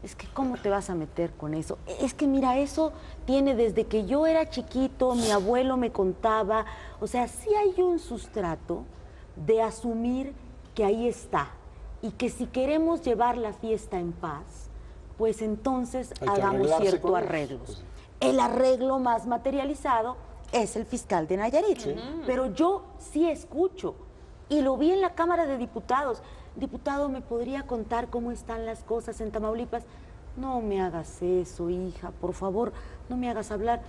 es que ¿cómo te vas a meter con eso? Es que mira, eso tiene desde que yo era chiquito, mi abuelo me contaba, o sea, sí hay un sustrato de asumir que ahí está y que si queremos llevar la fiesta en paz, pues entonces hagamos ciertos arreglos. El arreglo más materializado es el fiscal de Nayarit, pero yo sí escucho y lo vi en la Cámara de Diputados. Diputado, ¿me podría contar cómo están las cosas en Tamaulipas? No me hagas eso, hija, por favor, no me hagas hablar.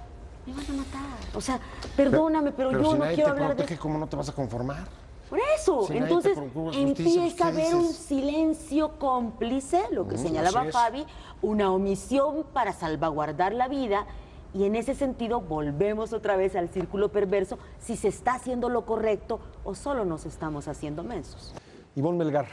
Me van a matar. O sea, perdóname, pero yo si no nadie quiero te hablar de protege, ¿cómo no te vas a conformar? Por eso, Si nadie entonces te procura justicia, empieza a ¿qué haber un dices? silencio cómplice, lo que señalaba Fabi, una omisión para salvaguardar la vida. Y en ese sentido volvemos otra vez al círculo perverso, si se está haciendo lo correcto o solo nos estamos haciendo mensos. Ivonne Melgar,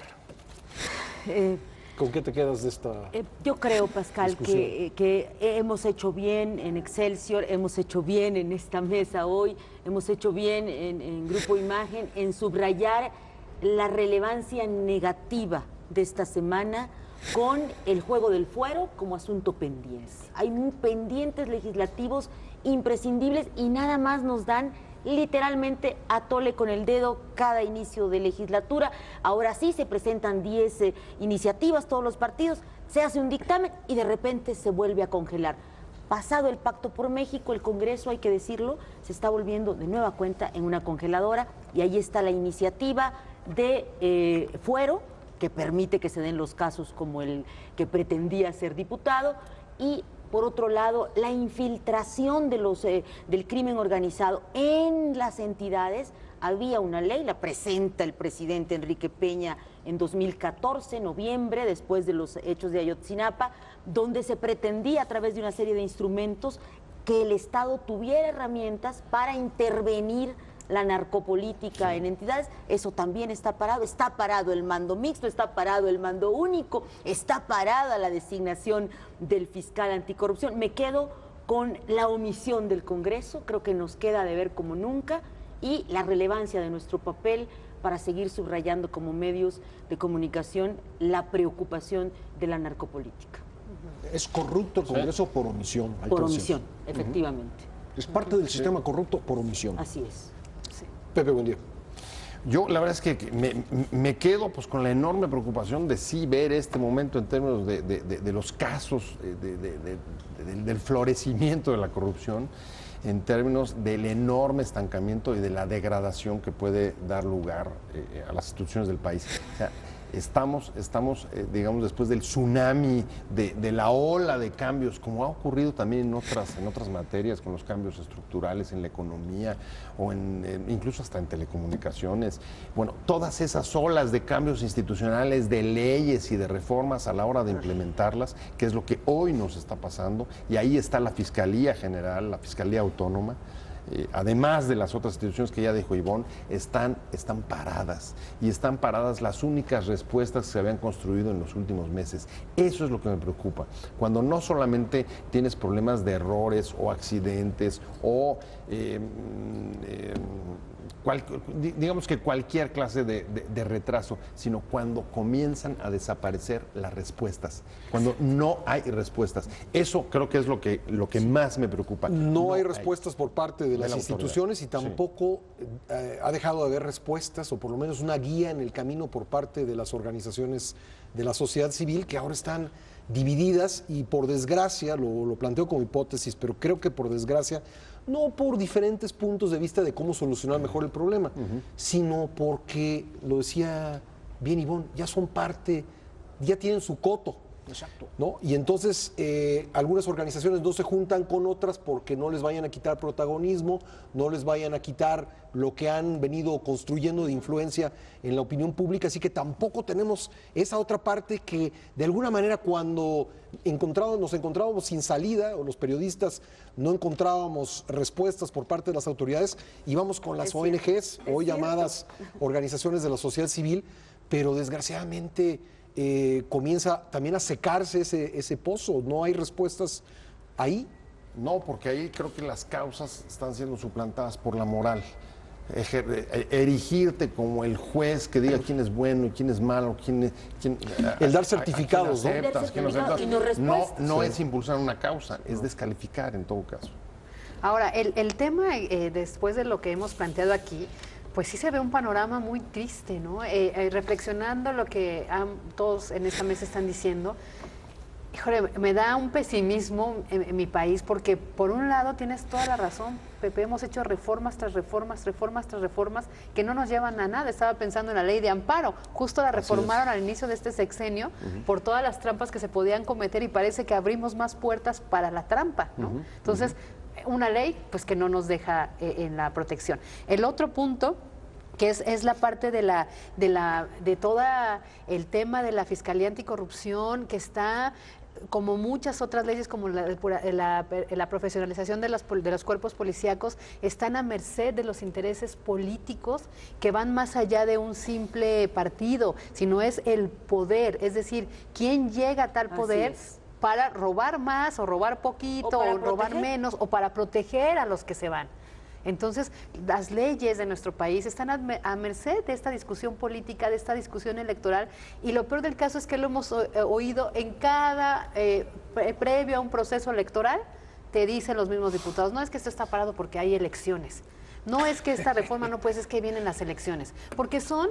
¿con qué te quedas de esta? Yo creo, Pascal, que hemos hecho bien en Excelsior, hemos hecho bien en esta mesa hoy, hemos hecho bien en Grupo Imagen, en subrayar la relevancia negativa de esta semana con el juego del fuero como asunto pendiente. Hay pendientes legislativos imprescindibles y nada más nos dan literalmente a tole con el dedo cada inicio de legislatura. Ahora sí se presentan 10 iniciativas, todos los partidos, se hace un dictamen y de repente se vuelve a congelar. Pasado el Pacto por México, el Congreso, hay que decirlo, se está volviendo de nueva cuenta en una congeladora y ahí está la iniciativa de fuero, que permite que se den los casos como el que pretendía ser diputado, y por otro lado, la infiltración de del crimen organizado en las entidades. Había una ley, la presenta el presidente Enrique Peña en 2014, noviembre, después de los hechos de Ayotzinapa, donde se pretendía a través de una serie de instrumentos que el Estado tuviera herramientas para intervenir la narcopolítica en entidades. Eso también está parado el mando mixto, está parado el mando único, está parada la designación del fiscal anticorrupción. Me quedo con la omisión del Congreso, creo que nos queda de ver como nunca, y la relevancia de nuestro papel para seguir subrayando como medios de comunicación la preocupación de la narcopolítica. Es corrupto el Congreso por omisión. Por omisión, efectivamente. Es parte del sistema corrupto por omisión. Así es. Pepe, buen día. Yo la verdad es que me quedo pues con la enorme preocupación de sí ver este momento en términos de los casos, del florecimiento de la corrupción, en términos del enorme estancamiento y de la degradación que puede dar lugar a las instituciones del país. O sea, estamos digamos, después del tsunami, de la ola de cambios, como ha ocurrido también en otras materias, con los cambios estructurales en la economía o incluso hasta en telecomunicaciones. Bueno, todas esas olas de cambios institucionales, de leyes y de reformas a la hora de implementarlas, que es lo que hoy nos está pasando, y ahí está la Fiscalía General, la Fiscalía Autónoma. Además de las otras instituciones que ya dijo Ivonne, están paradas, y están paradas las únicas respuestas que se habían construido en los últimos meses. Eso es lo que me preocupa, cuando no solamente tienes problemas de errores o accidentes o digamos que cualquier clase de retraso, sino cuando comienzan a desaparecer las respuestas, cuando no hay respuestas. Eso creo que es lo que más me preocupa. No hay respuestas por parte de las instituciones y tampoco ha dejado de haber respuestas, o por lo menos una guía en el camino por parte de las organizaciones de la sociedad civil, que ahora están divididas y, por desgracia, lo planteo como hipótesis, pero creo que por desgracia, no por diferentes puntos de vista de cómo solucionar mejor el problema, sino porque, lo decía bien Ivonne, ya son parte, ya tienen su coto. Exacto. ¿No? Y entonces algunas organizaciones no se juntan con otras porque no les vayan a quitar protagonismo, no les vayan a quitar lo que han venido construyendo de influencia en la opinión pública, así que tampoco tenemos esa otra parte que de alguna manera cuando nos encontrábamos sin salida, o los periodistas no encontrábamos respuestas por parte de las autoridades, íbamos con las ONGs, hoy llamadas organizaciones de la sociedad civil, pero desgraciadamente comienza también a secarse ese pozo. No hay respuestas ahí. No, porque ahí creo que las causas están siendo suplantadas por la moral. Erigirte como el juez que diga quién es bueno y quién es malo, el dar certificados, ¿no? Aceptas, quién no aceptas. Y no respuestas. No es impulsar una causa, es descalificar en todo caso. Ahora, el tema, después de lo que hemos planteado aquí, pues sí se ve un panorama muy triste, ¿no? Reflexionando lo que todos en esta mesa están diciendo, híjole, me da un pesimismo en mi país, porque por un lado tienes toda la razón, Pepe, hemos hecho reformas tras reformas, reformas tras reformas, que no nos llevan a nada. Estaba pensando en la ley de amparo, justo la reformaron al inicio de este sexenio por todas las trampas que se podían cometer y parece que abrimos más puertas para la trampa, ¿no? Entonces, una ley pues que no nos deja en la protección. El otro punto que es la parte de todo el tema de la Fiscalía Anticorrupción, que está, como muchas otras leyes, como la profesionalización de los cuerpos policíacos, están a merced de los intereses políticos que van más allá de un simple partido, sino es el poder, es decir, quién llega a tal poder para robar más o robar poquito o robar menos o para proteger a los que se van. Entonces, las leyes de nuestro país están a merced de esta discusión política, de esta discusión electoral, y lo peor del caso es que lo hemos oído en cada previo a un proceso electoral, te dicen los mismos diputados, no es que esto está parado porque hay elecciones. No es que esta reforma no puede, es que vienen las elecciones, porque son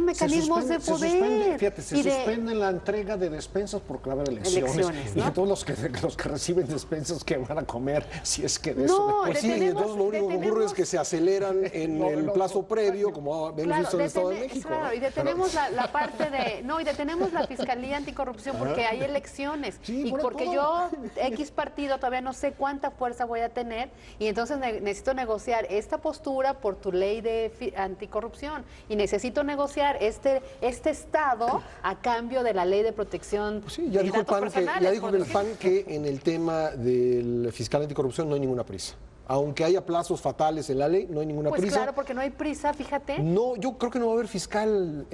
mecanismos de poder. Se suspende la entrega de despensas por clave de elecciones, ¿no? Y todos los que reciben despensas que van a comer, si es que de eso... Pues sí, y entonces lo único que ocurre es que se aceleran en el plazo previo, como hemos visto en el Estado de México. Claro, ¿no? Y detenemos la parte y detenemos la Fiscalía Anticorrupción porque hay elecciones, y porque yo, X partido, todavía no sé cuánta fuerza voy a tener, y entonces necesito negociar esta postura por tu ley de anticorrupción, y necesito negociar este estado a cambio de la ley de protección ya de dijo datos personales. Ya dijo el PAN que en el tema del fiscal anticorrupción no hay ninguna prisa. Aunque haya plazos fatales en la ley, no hay ninguna prisa. Pues claro, porque no hay prisa, fíjate. No, yo creo que no va a haber fiscal...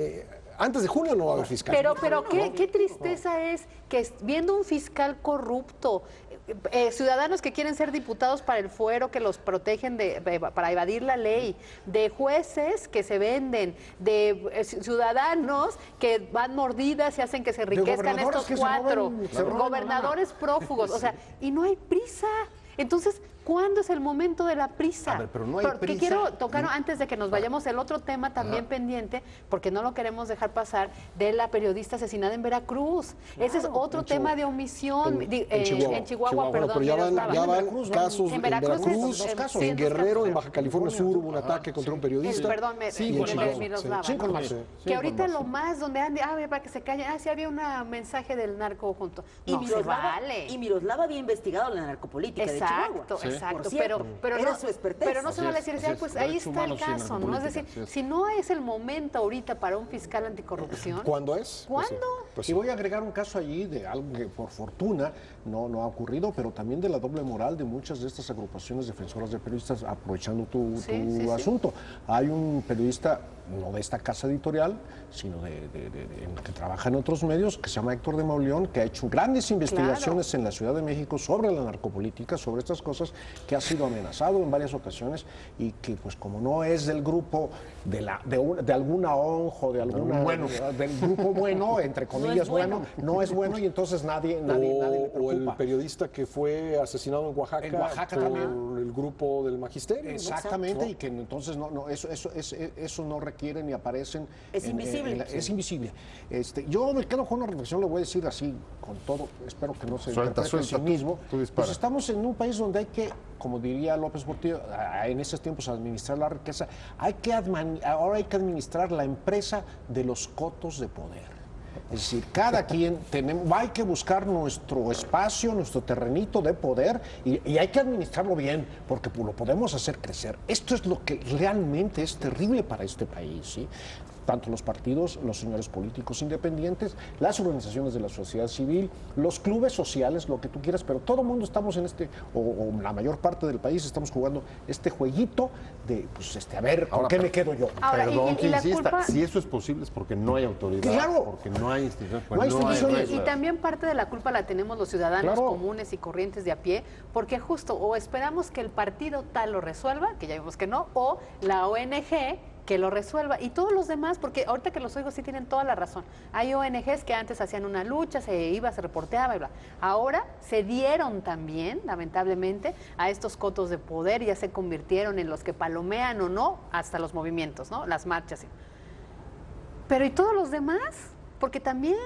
antes de junio no va a haber fiscal. Pero qué tristeza es que viendo un fiscal corrupto, ciudadanos que quieren ser diputados para el fuero, que los protegen para evadir la ley, de jueces que se venden, de ciudadanos que van mordidas y hacen que se enriquezcan estos cuatro, gobernadores prófugos, o sea, y no hay prisa. Entonces, ¿cuándo es el momento de la prisa? A ver, pero no hay porque prisa. Quiero tocar, antes de que nos vayamos, el otro tema también pendiente, porque no lo queremos dejar pasar, de la periodista asesinada en Veracruz. Ese es otro tema de omisión. En Chihuahua, perdón. Pero ya van casos en Veracruz, en Guerrero, en Baja California Sur hubo un ataque contra un periodista. Perdón, Miroslava. Que ahorita lo más donde para que se callen, sí había un mensaje del narco junto. Y Miroslava había investigado la narcopolítica de Chihuahua. Exacto, pero no se va a decir, pues ahí está el caso, ¿no? Es decir, si no es el momento ahorita para un fiscal anticorrupción. ¿Cuándo es? ¿Cuándo? Y voy a agregar un caso allí de algo que por fortuna no ha ocurrido, pero también de la doble moral de muchas de estas agrupaciones defensoras de periodistas, aprovechando tu asunto. Hay un periodista, no de esta casa editorial, sino que trabaja en otros medios, que se llama Héctor de Mauleón, que ha hecho grandes investigaciones en la Ciudad de México sobre la narcopolítica, sobre estas cosas, que ha sido amenazado en varias ocasiones y que, pues, como no es del grupo de alguna onjo, del grupo bueno, entre comillas no es bueno, y entonces nadie le preocupa. O el periodista que fue asesinado en Oaxaca por también. El grupo del magisterio. Exactamente, ¿no? Y que entonces eso no requiere ni aparecen. Es invisible. Es invisible. Yo me quedo con una reflexión, lo voy a decir así, con todo, espero que no se interprete en sí mismo. Pues estamos en un país donde hay que, como diría López Portillo, en esos tiempos administrar la riqueza, ahora hay que administrar la empresa de los cotos de poder. Es decir, cada quien hay que buscar nuestro espacio, nuestro terrenito de poder y hay que administrarlo bien porque lo podemos hacer crecer. Esto es lo que realmente es terrible para este país, ¿sí? tanto los partidos, los señores políticos independientes, las organizaciones de la sociedad civil, los clubes sociales, lo que tú quieras, pero todo el mundo estamos en o la mayor parte del país estamos jugando este jueguito de, pues, a ver, ¿con qué me quedo yo? Ahora, Perdón que la insista, culpa... si eso es posible es porque no hay autoridad, Claro. porque no hay instituciones, No hay instituciones. Y también parte de la culpa la tenemos los ciudadanos Claro. comunes y corrientes de a pie, porque justo o esperamos que el partido tal lo resuelva, que ya vimos que no, o la ONG que lo resuelva, y todos los demás, porque ahorita que los oigo sí tienen toda la razón. Hay ONGs que antes hacían una lucha, se reporteaba y bla. Ahora se dieron también, lamentablemente, a estos cotos de poder, ya se convirtieron en los que palomean o no hasta los movimientos, ¿no? Las marchas. Pero ¿y todos los demás? Porque también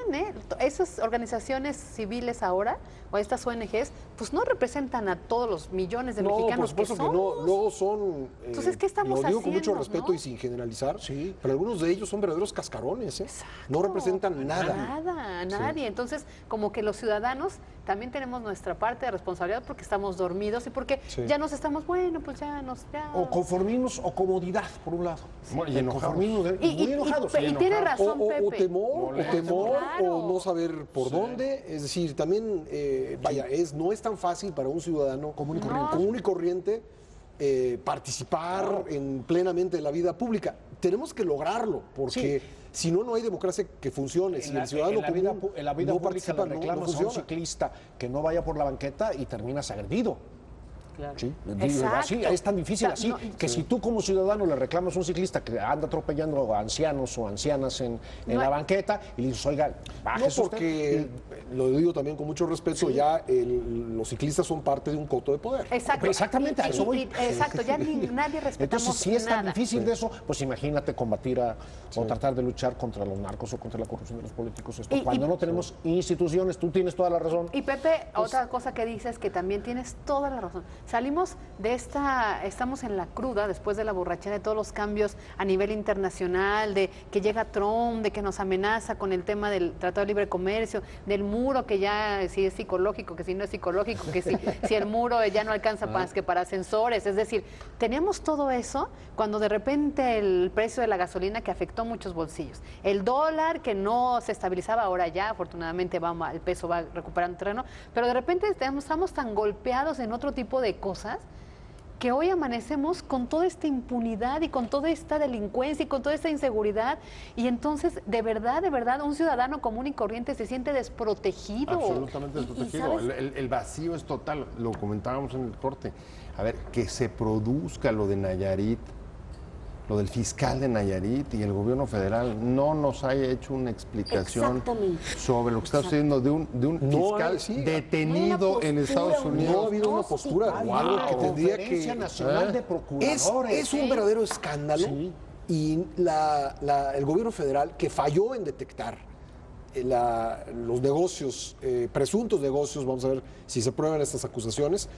esas organizaciones civiles ahora, o estas ONGs, pues no representan a todos los millones de mexicanos por supuesto que que no, somos. luego son... Entonces, ¿qué estamos lo digo con mucho haciendo, respeto no? y sin generalizar, sí, pero algunos de ellos son verdaderos cascarones, ¿eh? Exacto. No representan nada. Nada, nadie. Entonces, como que los ciudadanos también tenemos nuestra parte de responsabilidad porque estamos dormidos y porque ya nos estamos, bueno, pues ya nos... Ya... O conformismos o comodidad, por un lado. Bueno, y enojados. Conformismo muy enojados. Y tiene razón, O Pepe. temor, Claro. o no saber por dónde. Es decir, también, no es tan fácil para un ciudadano común y corriente participar plenamente en la vida pública. Tenemos que lograrlo, porque si no, no hay democracia que funcione. Si el ciudadano común en la vida no pública participa, le no reclamas a un funciona. ciclista que no vaya por la banqueta y terminas agredido. Claro. Sí, Exacto. así, es tan difícil así, No, que si tú como ciudadano le reclamas a un ciclista que anda atropellando a ancianos o ancianas en la banqueta y le dices, oiga, No, bájese usted. porque, lo digo también con mucho respeto, ya los ciclistas son parte de un coto de poder. Exacto. Exactamente, a eso voy. Exacto, ya nadie respetamos Entonces, si es tan nada. difícil de eso, pues imagínate combatir o tratar de luchar contra los narcos o contra la corrupción de los políticos. Cuando no tenemos instituciones, tú tienes toda la razón. Y Pepe, otra cosa que dices que también tienes toda la razón. Salimos estamos en la cruda después de la borrachera de todos los cambios a nivel internacional, de que llega Trump, de que nos amenaza con el tema del Tratado de Libre Comercio, del muro que ya si es psicológico, que si no es psicológico, que si el muro ya no alcanza más que para ascensores. Es decir, teníamos todo eso cuando de repente el precio de la gasolina que afectó muchos bolsillos. El dólar que no se estabilizaba, ahora ya afortunadamente el peso va recuperando terreno, pero de repente estamos tan golpeados en otro tipo de cosas que hoy amanecemos con toda esta impunidad y con toda esta delincuencia y con toda esta inseguridad, y entonces de verdad un ciudadano común y corriente se siente desprotegido. Absolutamente desprotegido. El vacío es total, lo comentábamos en el corte. A ver, que se produzca lo de Nayarit, lo del fiscal de Nayarit y el gobierno federal no nos haya hecho una explicación sobre lo que está sucediendo de un fiscal detenido en Estados Unidos. No ha habido una postura o algo que tendría que... Nacional de Procuradores. Es un verdadero escándalo y el gobierno federal, que falló en detectar los negocios, presuntos negocios, vamos a ver si se prueban estas acusaciones,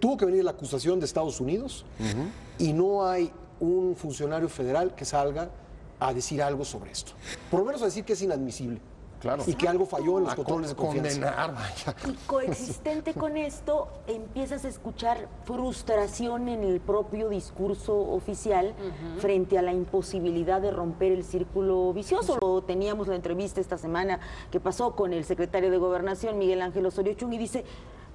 tuvo que venir la acusación de Estados Unidos y no hay un funcionario federal que salga a decir algo sobre esto. Por lo menos a decir que es inadmisible. Claro. Y que algo falló en los controles de confianza. Y coexistente con esto, empiezas a escuchar frustración en el propio discurso oficial frente a la imposibilidad de romper el círculo vicioso. Teníamos la entrevista esta semana que pasó con el secretario de Gobernación, Miguel Ángel Osorio Chong, y dice: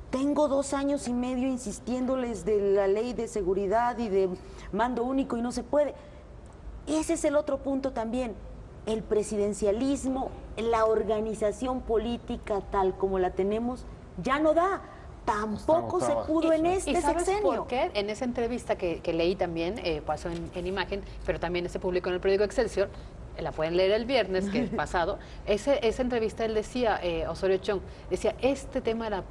tengo 2 años y medio insistiéndoles de la ley de seguridad y de mando único y no se puede. Ese es el otro punto también. El presidencialismo, la organización política tal como la tenemos, ya no da. Tampoco se pudo en este ¿sabes sexenio. por qué? En esa entrevista que leí también, pasó en Imagen, pero también se publicó en el periódico Excelsior, la pueden leer el viernes que es pasado, esa entrevista él decía, Osorio Chong, decía, este tema de la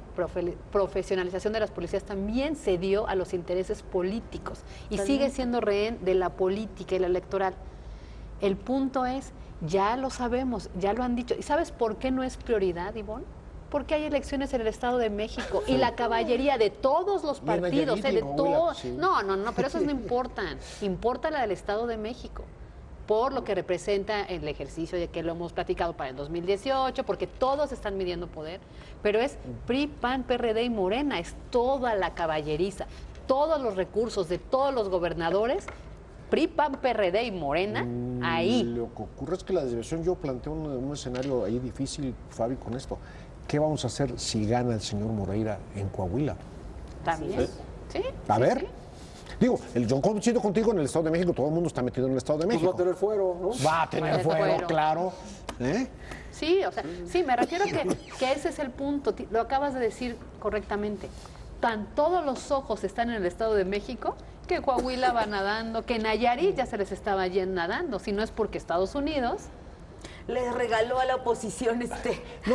profesionalización de las policías también se dio a los intereses políticos y sigue siendo rehén de la política y la electoral. El punto es, ya lo sabemos, ya lo han dicho. ¿Y sabes por qué no es prioridad, Ivonne? Porque hay elecciones en el Estado de México y la caballería de todos los partidos, de todos. No, pero esos no importan. Importa la del Estado de México, por lo que representa el ejercicio de que lo hemos platicado para el 2018, porque todos están midiendo poder, pero es PRI, PAN, PRD y Morena, es toda la caballeriza, todos los recursos de todos los gobernadores PRI, PAN, PRD y Morena, ahí. Lo que ocurre es que la desviación, yo planteo un escenario ahí difícil, Fabi, con esto. ¿Qué vamos a hacer si gana el señor Moreira en Coahuila? También. Sí. A ver. Sí. Digo, yo coincido contigo en el Estado de México, todo el mundo está metido en el Estado de Pues México. va a tener fuero, ¿no? Va a tener fuero, claro. Sí, o sea, sí, me refiero que ese es el punto, lo acabas de decir correctamente. Todos los ojos están en el Estado de México, que Coahuila va nadando, que Nayarit ya se les estaba nadando, si no es porque Estados Unidos Les regaló a la oposición No,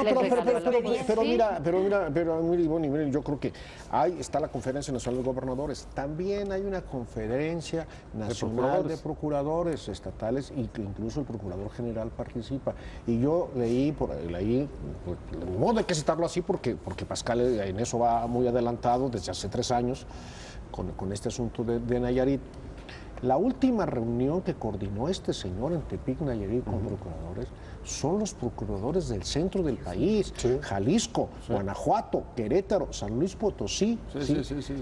Les pero regaló mira, Ivonne, miren, yo creo que ahí está la Conferencia Nacional de Gobernadores. También hay una Conferencia Nacional de Procuradores Estatales y que incluso el Procurador General participa. Y yo leí, no modo hay que citarlo así porque Pascal en eso va muy adelantado desde hace 3 años con este asunto de Nayarit. La última reunión que coordinó este señor en Tepic, Nayarit, con procuradores, son los procuradores del centro del país, Jalisco, Guanajuato, Querétaro, San Luis Potosí,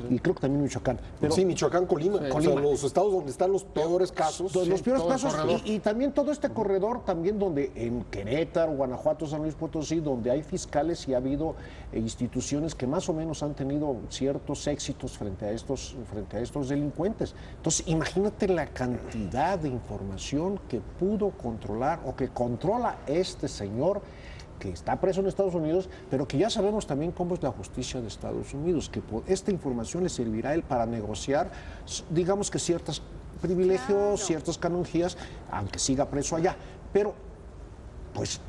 y creo que también Michoacán. Pero, sí, Michoacán, Colima, o sea, los estados donde están los peores casos. Los peores casos, y también todo este corredor, también donde en Querétaro, Guanajuato, San Luis Potosí, donde hay fiscales y ha habido instituciones que más o menos han tenido ciertos éxitos frente a estos delincuentes. Entonces, imagínate la cantidad de información que pudo controlar o que controla este señor que está preso en Estados Unidos, pero que ya sabemos también cómo es la justicia de Estados Unidos, que esta información le servirá a él para negociar, digamos que ciertos privilegios, ciertas canonjías, aunque siga preso allá. Pero, pues,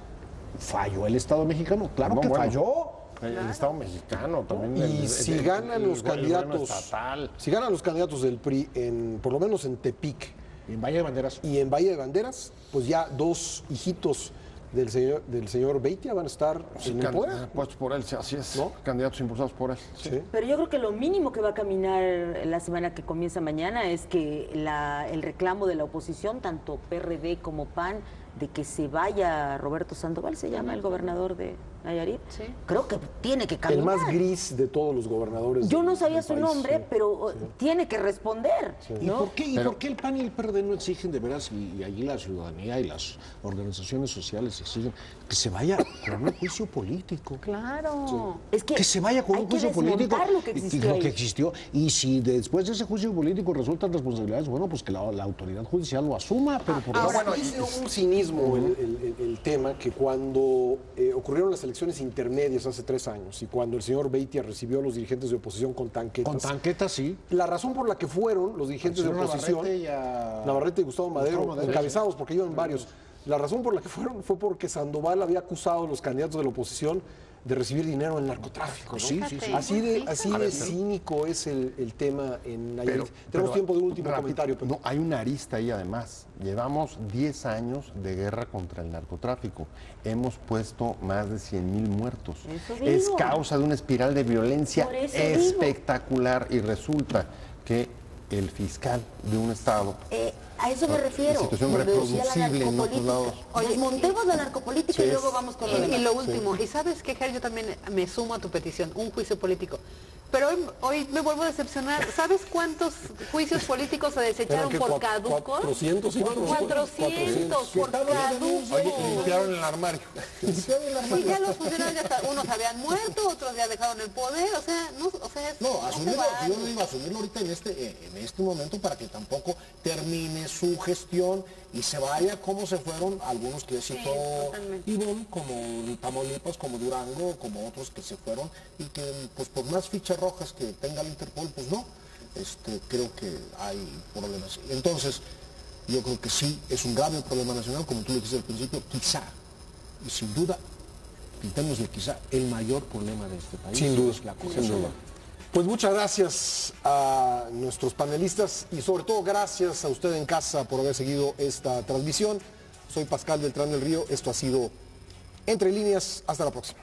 falló el Estado mexicano, claro que falló. El Estado mexicano también. Y si ganan los candidatos, estatal. si ganan los candidatos del PRI, por lo menos en Tepic Y en Valle de Banderas. y en Valle de Banderas, pues ya 2 hijitos del señor Beitia van a estar en el poder. Puestos por él, así es. ¿No? Candidatos impulsados por él. Sí. Pero yo creo que lo mínimo que va a caminar la semana que comienza mañana es que el reclamo de la oposición, tanto PRD como PAN, de que se vaya Roberto Sandoval, se llama el gobernador de Nayarit, creo que tiene que caminar. El más gris de todos los gobernadores. Yo no del sabía su país, nombre, sí. pero tiene que responder. ¿no? ¿Y por qué el PAN y el PRD no exigen de veras, y allí la ciudadanía y las organizaciones sociales exigen, que se vaya con un juicio político? Claro. Es que se vaya con hay un que juicio político. desmontar lo que existió ahí. existió. Y si después de ese juicio político resultan responsabilidades, bueno, pues que la autoridad judicial lo asuma. Pero por Ahora, dice un cinismo el tema que cuando ocurrieron las elecciones intermedias hace 3 años y cuando el señor Beitia recibió a los dirigentes de oposición con tanquetas. con tanquetas, sí. La razón por la que fueron los dirigentes de oposición, Navarrete y Gustavo Madero, encabezados, porque iban varios, la razón por la que fueron fue porque Sandoval había acusado a los candidatos de la oposición de recibir dinero en el narcotráfico. ¿no? Sí. Así de cínico es el tema en Nayarit. Tenemos tiempo de un último comentario. Pero... No, hay una arista ahí además. Llevamos 10 años de guerra contra el narcotráfico. Hemos puesto más de 100,000 muertos. Es causa de una espiral de violencia espectacular y resulta que el fiscal de un estado... a eso me refiero. Situación reproducible en otros lados. Oye, desmontemos la narcopolítica y luego vamos con lo demás. Y lo último, y sabes qué, Ger, yo también me sumo a tu petición, un juicio político. Pero hoy me vuelvo a decepcionar. ¿Sabes cuántos juicios políticos se desecharon por caducos? 400, sí, 400 por caducos. Oye, limpiaron el armario. Y ya los funcionarios, unos habían muerto, otros ya dejaron el poder, o sea, asumirlo, yo no digo asumirlo ahorita en este momento para que tampoco termine su gestión y se vaya como se fueron algunos que citó Ivonne, como Tamaulipas, como Durango, como otros que se fueron y que pues por más fichas rojas que tenga el Interpol, pues no, creo que hay problemas. Entonces, yo creo que sí, es un grave problema nacional, como tú lo dijiste al principio, quizá, y sin duda, pintémosle quizá el mayor problema de este país. Sin duda, es la corrupción. Pues muchas gracias a nuestros panelistas y sobre todo gracias a usted en casa por haber seguido esta transmisión. Soy Pascal Beltrán del Río, esto ha sido Entre Líneas, hasta la próxima.